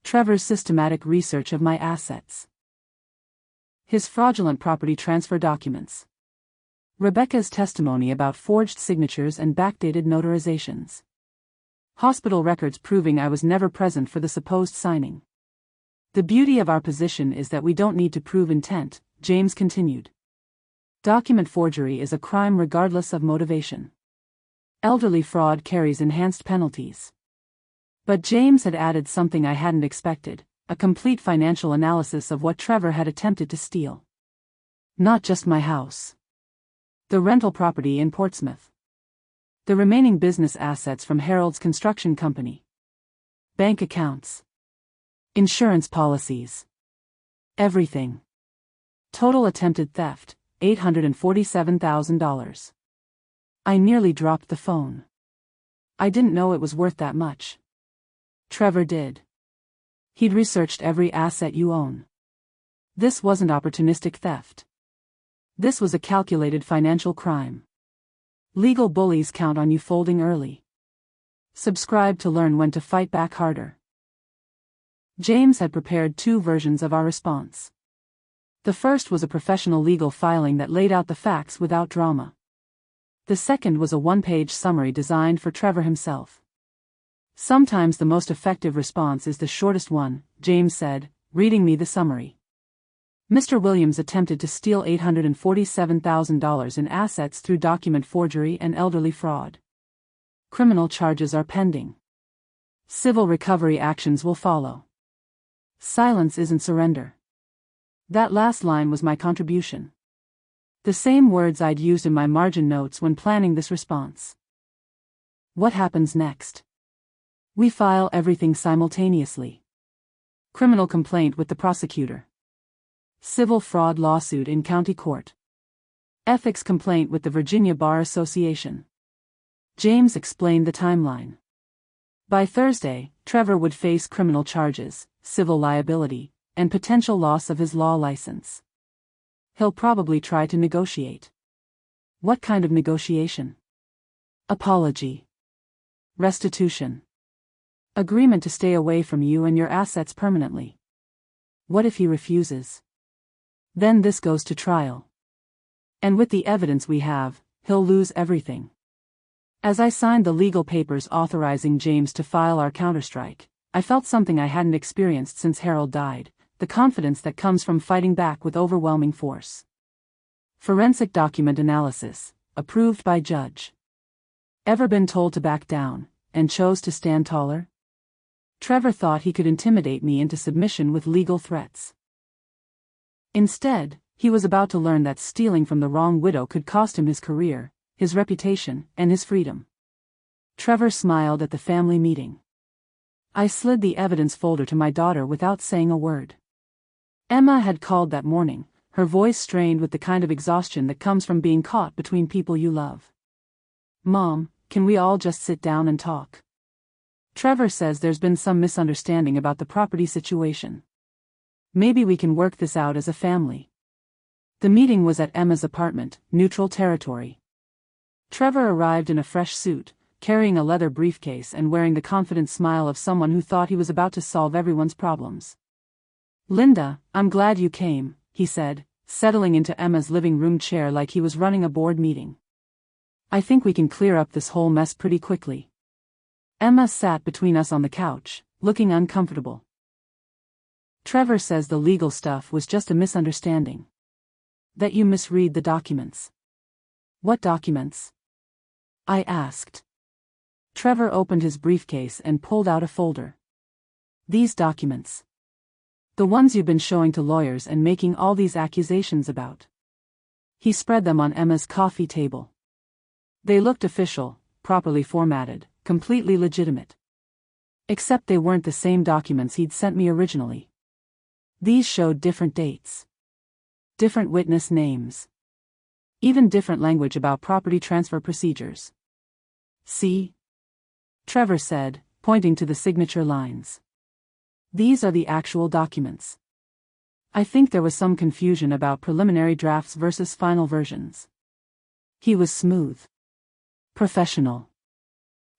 Trevor's systematic research of my assets. His fraudulent property transfer documents. Rebecca's testimony about forged signatures and backdated notarizations. Hospital records proving I was never present for the supposed signing. The beauty of our position is that we don't need to prove intent, James continued. Document forgery is a crime regardless of motivation. Elderly fraud carries enhanced penalties. But James had added something I hadn't expected, a complete financial analysis of what Trevor had attempted to steal. Not just my house. The rental property in Portsmouth. The remaining business assets from Harold's construction company. Bank accounts. Insurance policies. Everything. Total attempted theft, $847,000. I nearly dropped the phone. I didn't know it was worth that much. Trevor did. He'd researched every asset you own. This wasn't opportunistic theft. This was a calculated financial crime. Legal bullies count on you folding early. Subscribe to learn when to fight back harder. James had prepared 2 versions of our response. The first was a professional legal filing that laid out the facts without drama. The second was a 1-page summary designed for Trevor himself. Sometimes the most effective response is the shortest one, James said, reading me the summary. Mr. Williams attempted to steal $847,000 in assets through document forgery and elderly fraud. Criminal charges are pending. Civil recovery actions will follow. Silence isn't surrender. That last line was my contribution. The same words I'd used in my margin notes when planning this response. What happens next? We file everything simultaneously. Criminal complaint with the prosecutor. Civil fraud lawsuit in county court. Ethics complaint with the Virginia Bar Association. James explained the timeline. By Thursday, Trevor would face criminal charges, civil liability, and potential loss of his law license. He'll probably try to negotiate. What kind of negotiation? Apology. Restitution. Agreement to stay away from you and your assets permanently. What if he refuses? Then this goes to trial. And with the evidence we have, he'll lose everything. As I signed the legal papers authorizing James to file our counterstrike, I felt something I hadn't experienced since Harold died, the confidence that comes from fighting back with overwhelming force. Forensic document analysis, approved by judge. Ever been told to back down, and chose to stand taller? Trevor thought he could intimidate me into submission with legal threats. Instead, he was about to learn that stealing from the wrong widow could cost him his career, his reputation, and his freedom. Trevor smiled at the family meeting. I slid the evidence folder to my daughter without saying a word. Emma had called that morning, her voice strained with the kind of exhaustion that comes from being caught between people you love. "Mom, can we all just sit down and talk? Trevor says there's been some misunderstanding about the property situation. Maybe we can work this out as a family." The meeting was at Emma's apartment, neutral territory. Trevor arrived in a fresh suit, carrying a leather briefcase and wearing the confident smile of someone who thought he was about to solve everyone's problems. "Linda, I'm glad you came," he said, settling into Emma's living room chair like he was running a board meeting. "I think we can clear up this whole mess pretty quickly." Emma sat between us on the couch, looking uncomfortable. "Trevor says the legal stuff was just a misunderstanding. That you misread the documents." "What documents?" I asked. Trevor opened his briefcase and pulled out a folder. "These documents. The ones you've been showing to lawyers and making all these accusations about." He spread them on Emma's coffee table. They looked official, properly formatted, completely legitimate. Except they weren't the same documents he'd sent me originally. These showed different dates. Different witness names. Even different language about property transfer procedures. "See?" Trevor said, pointing to the signature lines. "These are the actual documents. I think there was some confusion about preliminary drafts versus final versions." He was smooth. Professional.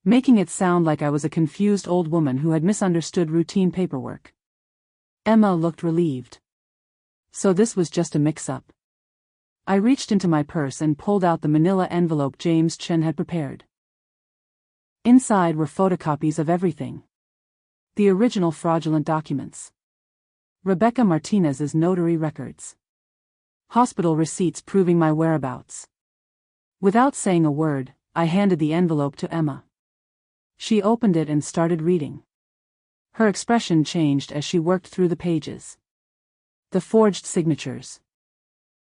Making it sound like I was a confused old woman who had misunderstood routine paperwork. Emma looked relieved. So this was just a mix-up. I reached into my purse and pulled out the manila envelope James Chen had prepared. Inside were photocopies of everything. The original fraudulent documents. Rebecca Martinez's notary records. Hospital receipts proving my whereabouts. Without saying a word, I handed the envelope to Emma. She opened it and started reading. Her expression changed as she worked through the pages. The forged signatures.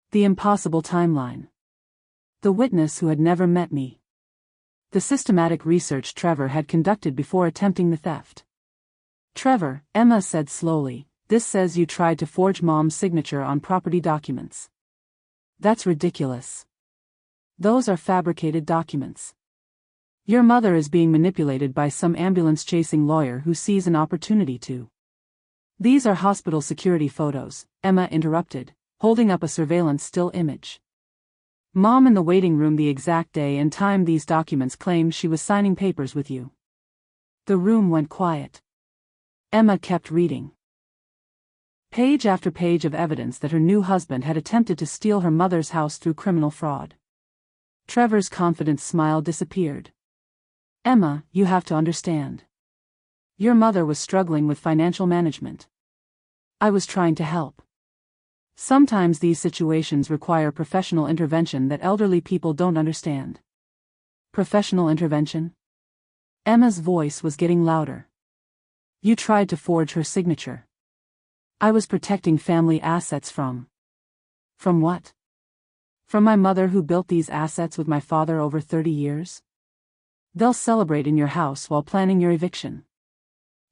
The impossible timeline. The witness who had never met me. The systematic research Trevor had conducted before attempting the theft. "Trevor," Emma said slowly, "this says you tried to forge Mom's signature on property documents. That's ridiculous. Those are fabricated documents. Your mother is being manipulated by some ambulance-chasing lawyer who sees an opportunity to." "These are hospital security photos," Emma interrupted, holding up a surveillance still image. "Mom in the waiting room the exact day and time these documents claim she was signing papers with you." The room went quiet. Emma kept reading. Page after page of evidence that her new husband had attempted to steal her mother's house through criminal fraud. Trevor's confident smile disappeared. "Emma, you have to understand. Your mother was struggling with financial management. I was trying to help. Sometimes these situations require professional intervention that elderly people don't understand." "Professional intervention?" Emma's voice was getting louder. "You tried to forge her signature. I was protecting family assets from." "From what?" "From my mother who built these assets with my father over 30 years. They'll celebrate in your house while planning your eviction.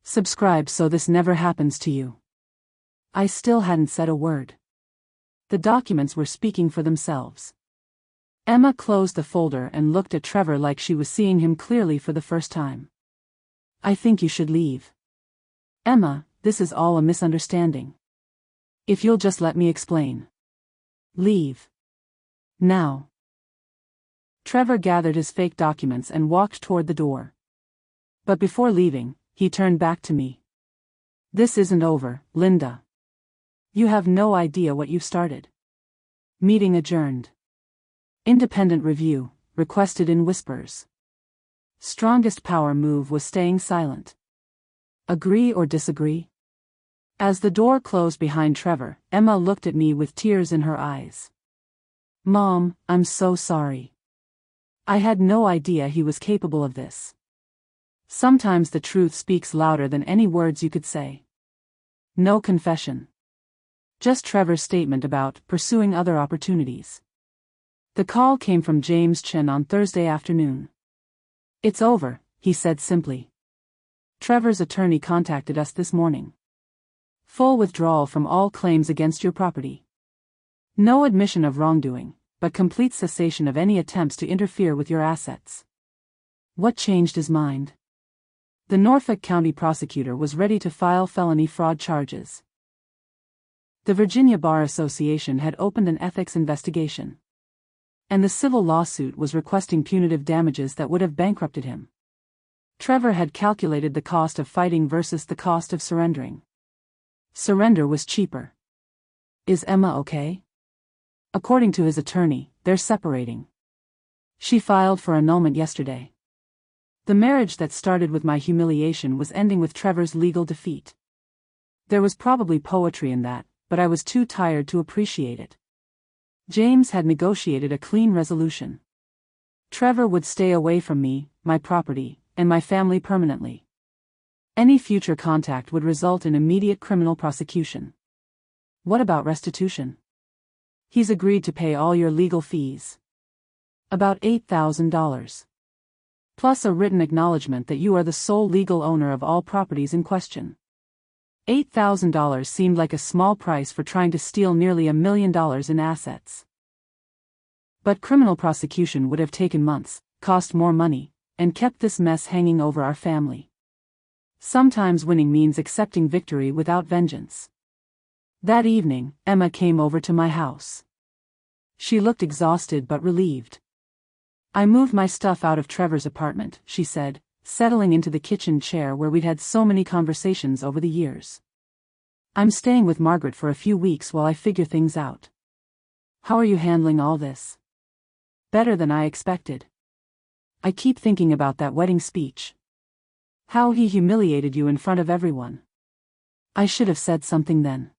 Subscribe so this never happens to you." I still hadn't said a word. The documents were speaking for themselves. Emma closed the folder and looked at Trevor like she was seeing him clearly for the first time. "I think you should leave. Emma, this is all a misunderstanding. If you'll just let me explain. Leave. Now." Trevor gathered his fake documents and walked toward the door. But before leaving, he turned back to me. "This isn't over, Linda. You have no idea what you've started." Meeting adjourned. Independent review, requested in whispers. Strongest power move was staying silent. Agree or disagree? As the door closed behind Trevor, Emma looked at me with tears in her eyes. Mom, I'm so sorry. I had no idea he was capable of this. Sometimes the truth speaks louder than any words you could say. No confession. Just Trevor's statement about pursuing other opportunities. The call came from James Chen on Thursday afternoon. It's over, he said simply. Trevor's attorney contacted us this morning. Full withdrawal from all claims against your property. No admission of wrongdoing, but complete cessation of any attempts to interfere with your assets. What changed his mind? The Norfolk County prosecutor was ready to file felony fraud charges. The Virginia Bar Association had opened an ethics investigation. And the civil lawsuit was requesting punitive damages that would have bankrupted him. Trevor had calculated the cost of fighting versus the cost of surrendering. Surrender was cheaper. Is Emma okay? According to his attorney, they're separating. She filed for annulment yesterday. The marriage that started with my humiliation was ending with Trevor's legal defeat. There was probably poetry in that, but I was too tired to appreciate it. James had negotiated a clean resolution. Trevor would stay away from me, my property, and my family permanently. Any future contact would result in immediate criminal prosecution. What about restitution? He's agreed to pay all your legal fees. About $8,000. Plus a written acknowledgement that you are the sole legal owner of all properties in question. $8,000 seemed like a small price for trying to steal nearly $1 million in assets. But criminal prosecution would have taken months, cost more money, and kept this mess hanging over our family. Sometimes winning means accepting victory without vengeance. That evening, Emma came over to my house. She looked exhausted but relieved. I moved my stuff out of Trevor's apartment, she said, settling into the kitchen chair where we'd had so many conversations over the years. I'm staying with Margaret for a few weeks while I figure things out. How are you handling all this? Better than I expected. I keep thinking about that wedding speech. How he humiliated you in front of everyone. I should have said something then.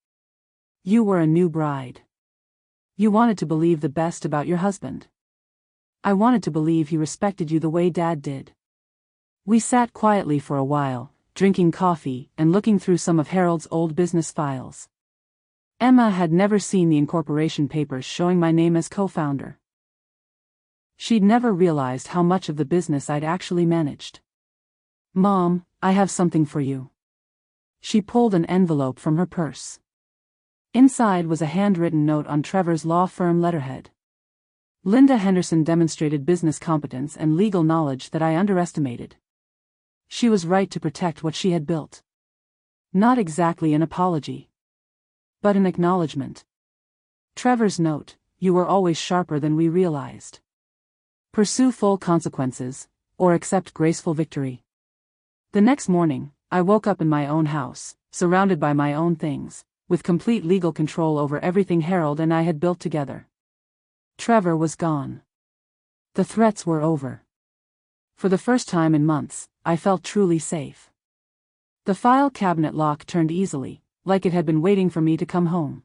You were a new bride. You wanted to believe the best about your husband. I wanted to believe he respected you the way Dad did. We sat quietly for a while, drinking coffee and looking through some of Harold's old business files. Emma had never seen the incorporation papers showing my name as co-founder. She'd never realized how much of the business I'd actually managed. Mom, I have something for you. She pulled an envelope from her purse. Inside was a handwritten note on Trevor's law firm letterhead. Linda Henderson demonstrated business competence and legal knowledge that I underestimated. She was right to protect what she had built. Not exactly an apology, but an acknowledgement. Trevor's note: you were always sharper than we realized. Pursue full consequences, or accept graceful victory. The next morning, I woke up in my own house, surrounded by my own things, with complete legal control over everything Harold and I had built together. Trevor was gone. The threats were over. For the first time in months, I felt truly safe. The file cabinet lock turned easily, like it had been waiting for me to come home.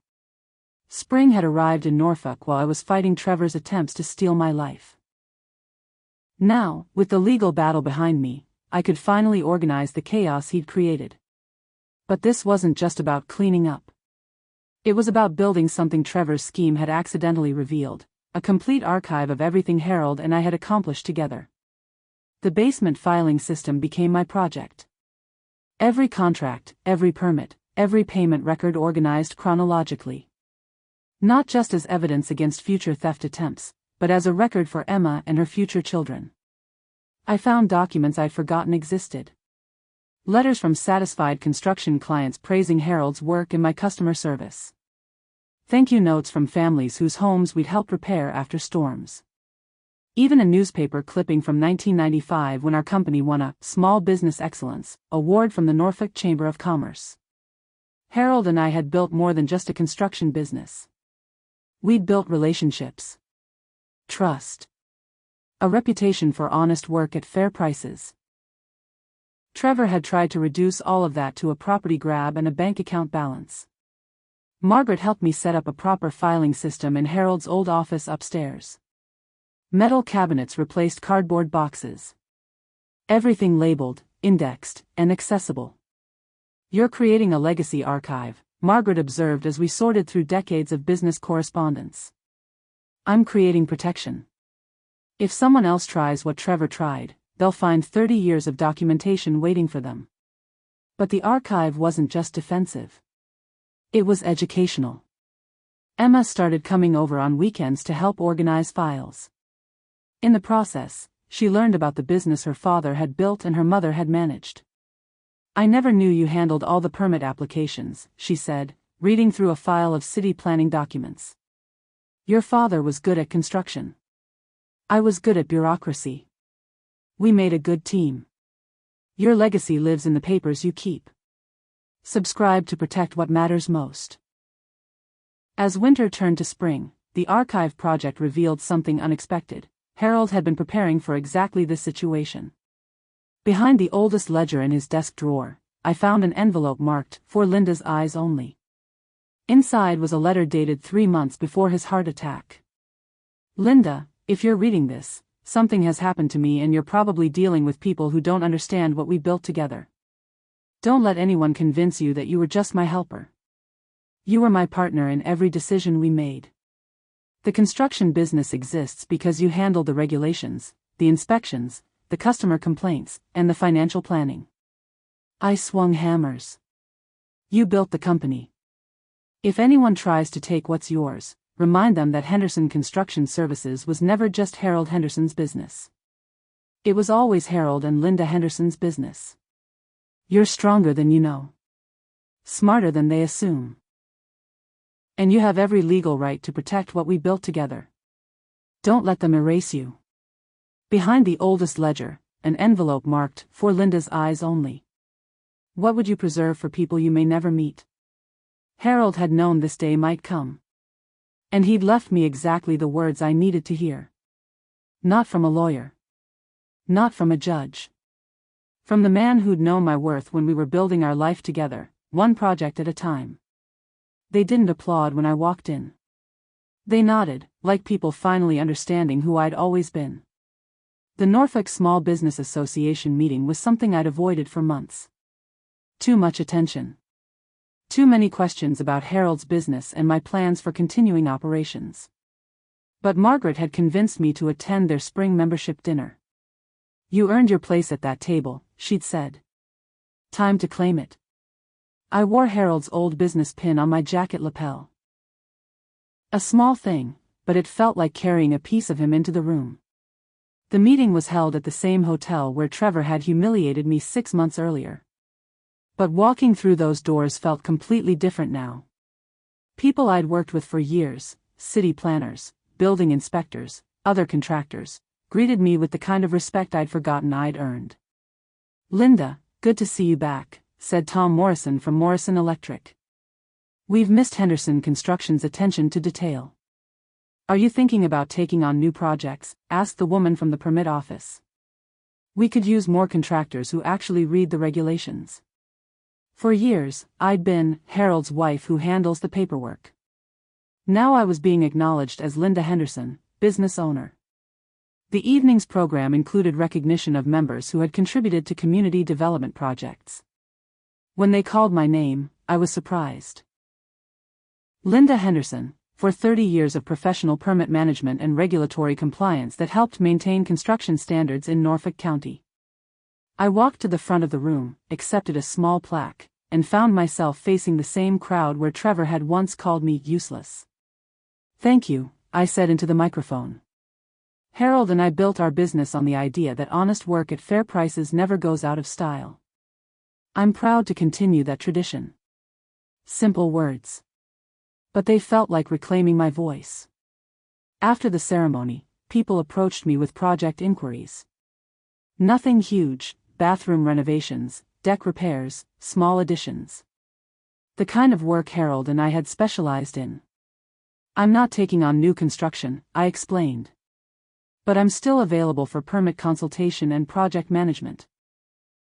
Spring had arrived in Norfolk while I was fighting Trevor's attempts to steal my life. Now, with the legal battle behind me, I could finally organize the chaos he'd created. But this wasn't just about cleaning up. It was about building something Trevor's scheme had accidentally revealed, a complete archive of everything Harold and I had accomplished together. The basement filing system became my project. Every contract, every permit, every payment record organized chronologically. Not just as evidence against future theft attempts, but as a record for Emma and her future children. I found documents I'd forgotten existed. Letters from satisfied construction clients praising Harold's work and my customer service. Thank you notes from families whose homes we'd helped repair after storms. Even a newspaper clipping from 1995 when our company won a Small Business Excellence award from the Norfolk Chamber of Commerce. Harold and I had built more than just a construction business. We'd built relationships. Trust. A reputation for honest work at fair prices. Trevor had tried to reduce all of that to a property grab and a bank account balance. Margaret helped me set up a proper filing system in Harold's old office upstairs. Metal cabinets replaced cardboard boxes. Everything labeled, indexed, and accessible. "You're creating a legacy archive," Margaret observed as we sorted through decades of business correspondence. "I'm creating protection. If someone else tries what Trevor tried, they'll find 30 years of documentation waiting for them." But the archive wasn't just defensive. It was educational. Emma started coming over on weekends to help organize files. In the process, she learned about the business her father had built and her mother had managed. "I never knew you handled all the permit applications," she said, reading through a file of city planning documents. "Your father was good at construction. I was good at bureaucracy. We made a good team. Your legacy lives in the papers you keep. Subscribe to protect what matters most." As winter turned to spring, the archive project revealed something unexpected. Harold had been preparing for exactly this situation. Behind the oldest ledger in his desk drawer, I found an envelope marked, "For Linda's eyes only." Inside was a letter dated 3 months before his heart attack. "Linda, if you're reading this, something has happened to me and you're probably dealing with people who don't understand what we built together. Don't let anyone convince you that you were just my helper. You were my partner in every decision we made. The construction business exists because you handled the regulations, the inspections, the customer complaints, and the financial planning. I swung hammers. You built the company. If anyone tries to take what's yours, remind them that Henderson Construction Services was never just Harold Henderson's business. It was always Harold and Linda Henderson's business. You're stronger than you know. Smarter than they assume. And you have every legal right to protect what we built together. Don't let them erase you." Behind the oldest ledger, an envelope marked, "For Linda's eyes only." What would you preserve for people you may never meet? Harold had known this day might come. And he'd left me exactly the words I needed to hear. Not from a lawyer. Not from a judge. From the man who'd known my worth when we were building our life together, one project at a time. They didn't applaud when I walked in. They nodded, like people finally understanding who I'd always been. The Norfolk Small Business Association meeting was something I'd avoided for months. Too much attention. Too many questions about Harold's business and my plans for continuing operations. But Margaret had convinced me to attend their spring membership dinner. "You earned your place at that table," she'd said. "Time to claim it." I wore Harold's old business pin on my jacket lapel. A small thing, but it felt like carrying a piece of him into the room. The meeting was held at the same hotel where Trevor had humiliated me 6 months earlier. But walking through those doors felt completely different now. People I'd worked with for years, city planners, building inspectors, other contractors, greeted me with the kind of respect I'd forgotten I'd earned. "Linda, good to see you back," said Tom Morrison from Morrison Electric. "We've missed Henderson Construction's attention to detail." "Are you thinking about taking on new projects?" asked the woman from the permit office. "We could use more contractors who actually read the regulations." For years, I'd been Harold's wife who handles the paperwork. Now I was being acknowledged as Linda Henderson, business owner. The evening's program included recognition of members who had contributed to community development projects. When they called my name, I was surprised. Linda Henderson, for 30 years of professional permit management and regulatory compliance that helped maintain construction standards in Norfolk County. I walked to the front of the room, accepted a small plaque, and found myself facing the same crowd where Trevor had once called me useless. "Thank you," I said into the microphone. "Harold and I built our business on the idea that honest work at fair prices never goes out of style. I'm proud to continue that tradition." Simple words. But they felt like reclaiming my voice. After the ceremony, people approached me with project inquiries. Nothing huge, bathroom renovations, deck repairs, small additions. The kind of work Harold and I had specialized in. "I'm not taking on new construction," I explained. "But I'm still available for permit consultation and project management."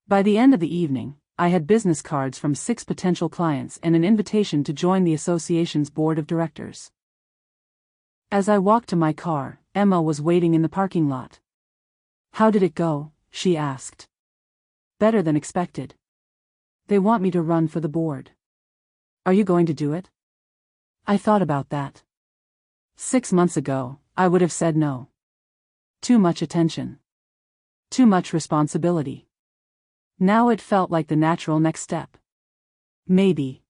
By the end of the evening, I had business cards from 6 potential clients and an invitation to join the association's board of directors. As I walked to my car, Emma was waiting in the parking lot. "How did it go?" she asked. "Better than expected. They want me to run for the board." "Are you going to do it?" I thought about that. 6 months ago, I would have said no. Too much attention. Too much responsibility. Now it felt like the natural next step. Maybe.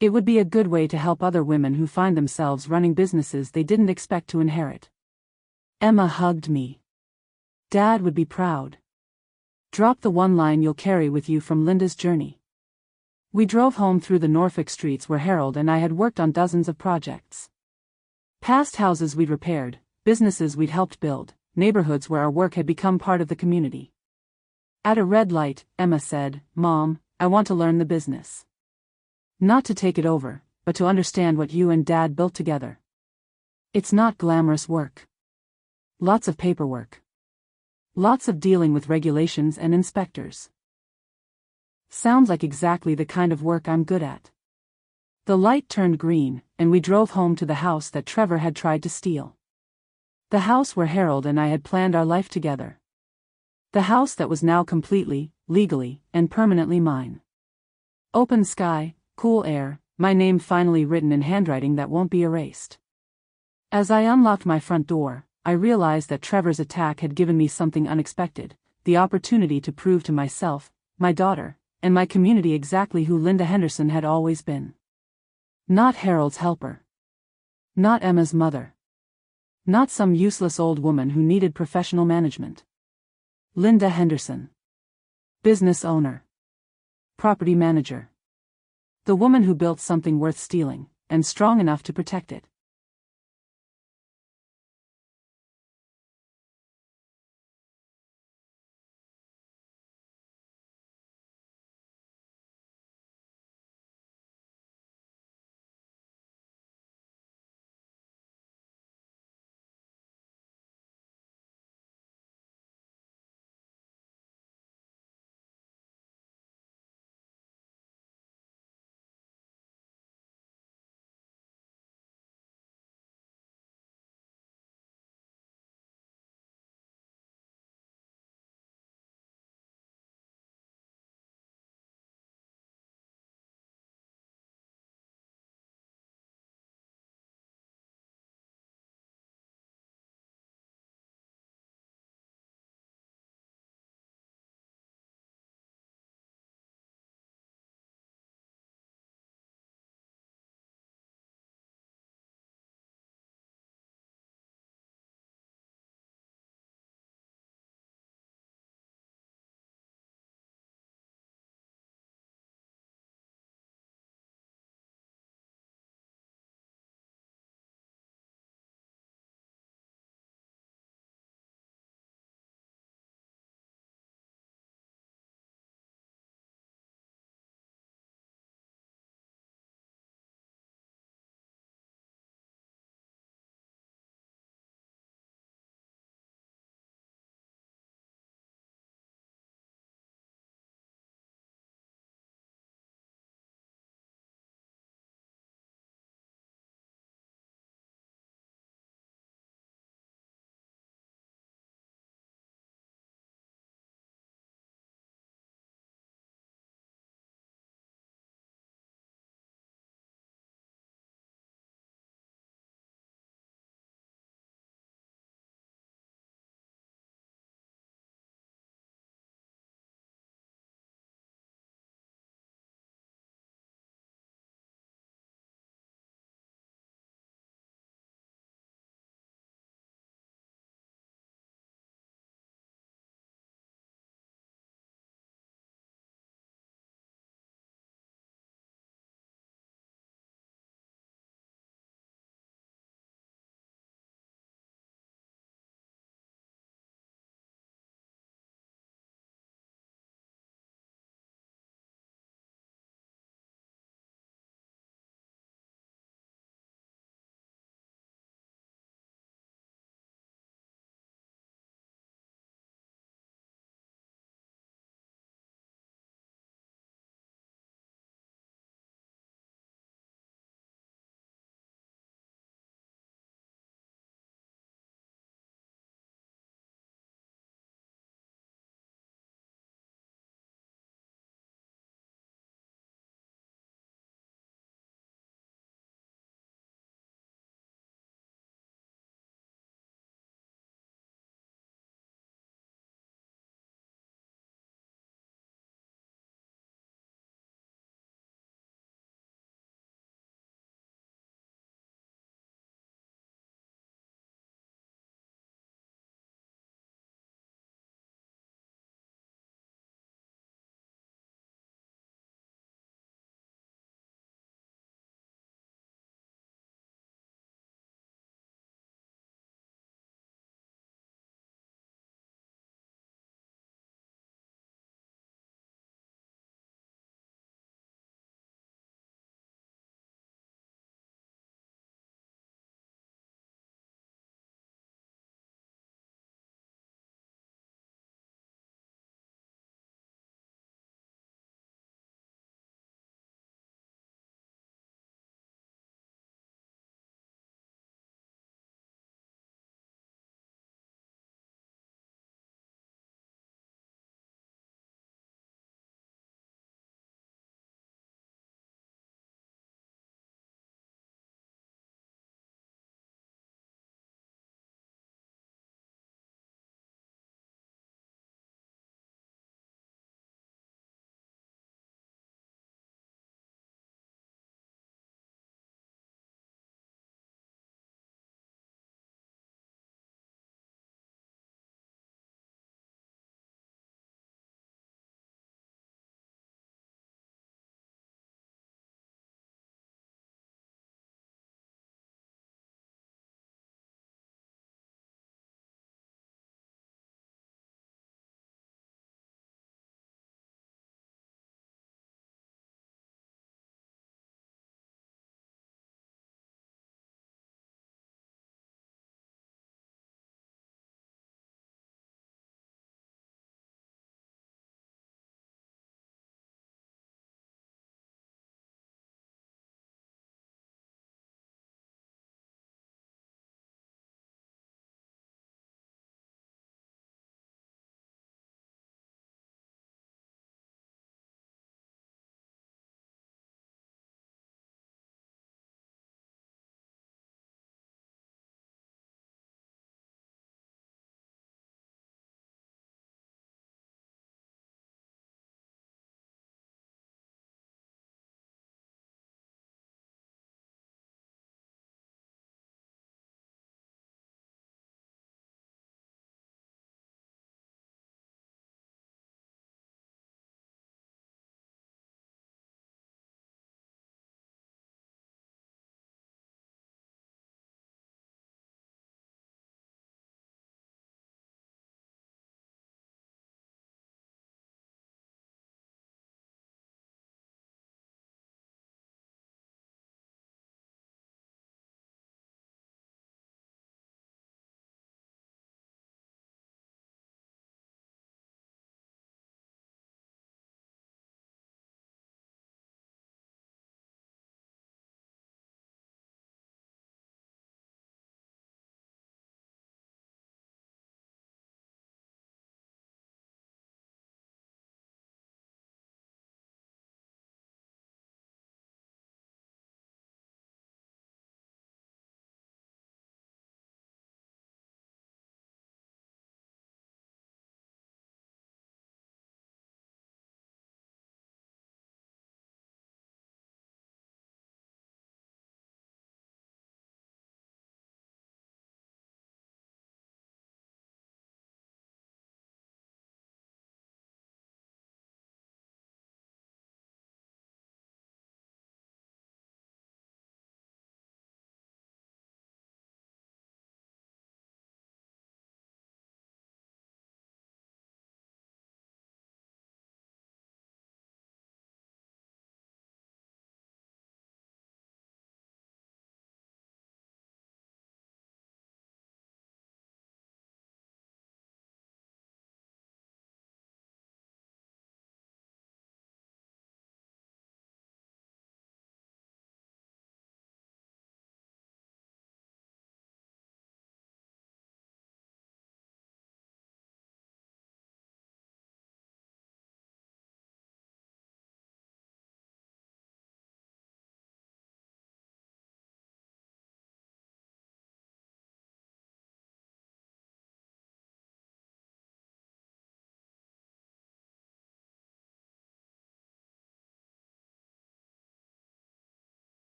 It would be a good way to help other women who find themselves running businesses they didn't expect to inherit. Emma hugged me. "Dad would be proud. Drop the one line you'll carry with you from Linda's journey." We drove home through the Norfolk streets where Harold and I had worked on dozens of projects. Past houses we'd repaired, businesses we'd helped build, neighborhoods where our work had become part of the community. At a red light, Emma said, "Mom, I want to learn the business. Not to take it over, but to understand what you and Dad built together. It's not glamorous work. Lots of paperwork. Lots of dealing with regulations and inspectors. Sounds like exactly the kind of work I'm good at." The light turned green, and we drove home to the house that Trevor had tried to steal. The house where Harold and I had planned our life together. The house that was now completely, legally, and permanently mine. Open sky, cool air, my name finally written in handwriting that won't be erased. As I unlocked my front door, I realized that Trevor's attack had given me something unexpected, the opportunity to prove to myself, my daughter, and my community exactly who Linda Henderson had always been. Not Harold's helper. Not Emma's mother. Not some useless old woman who needed professional management. Linda Henderson. Business owner. Property manager. The woman who built something worth stealing, and strong enough to protect it.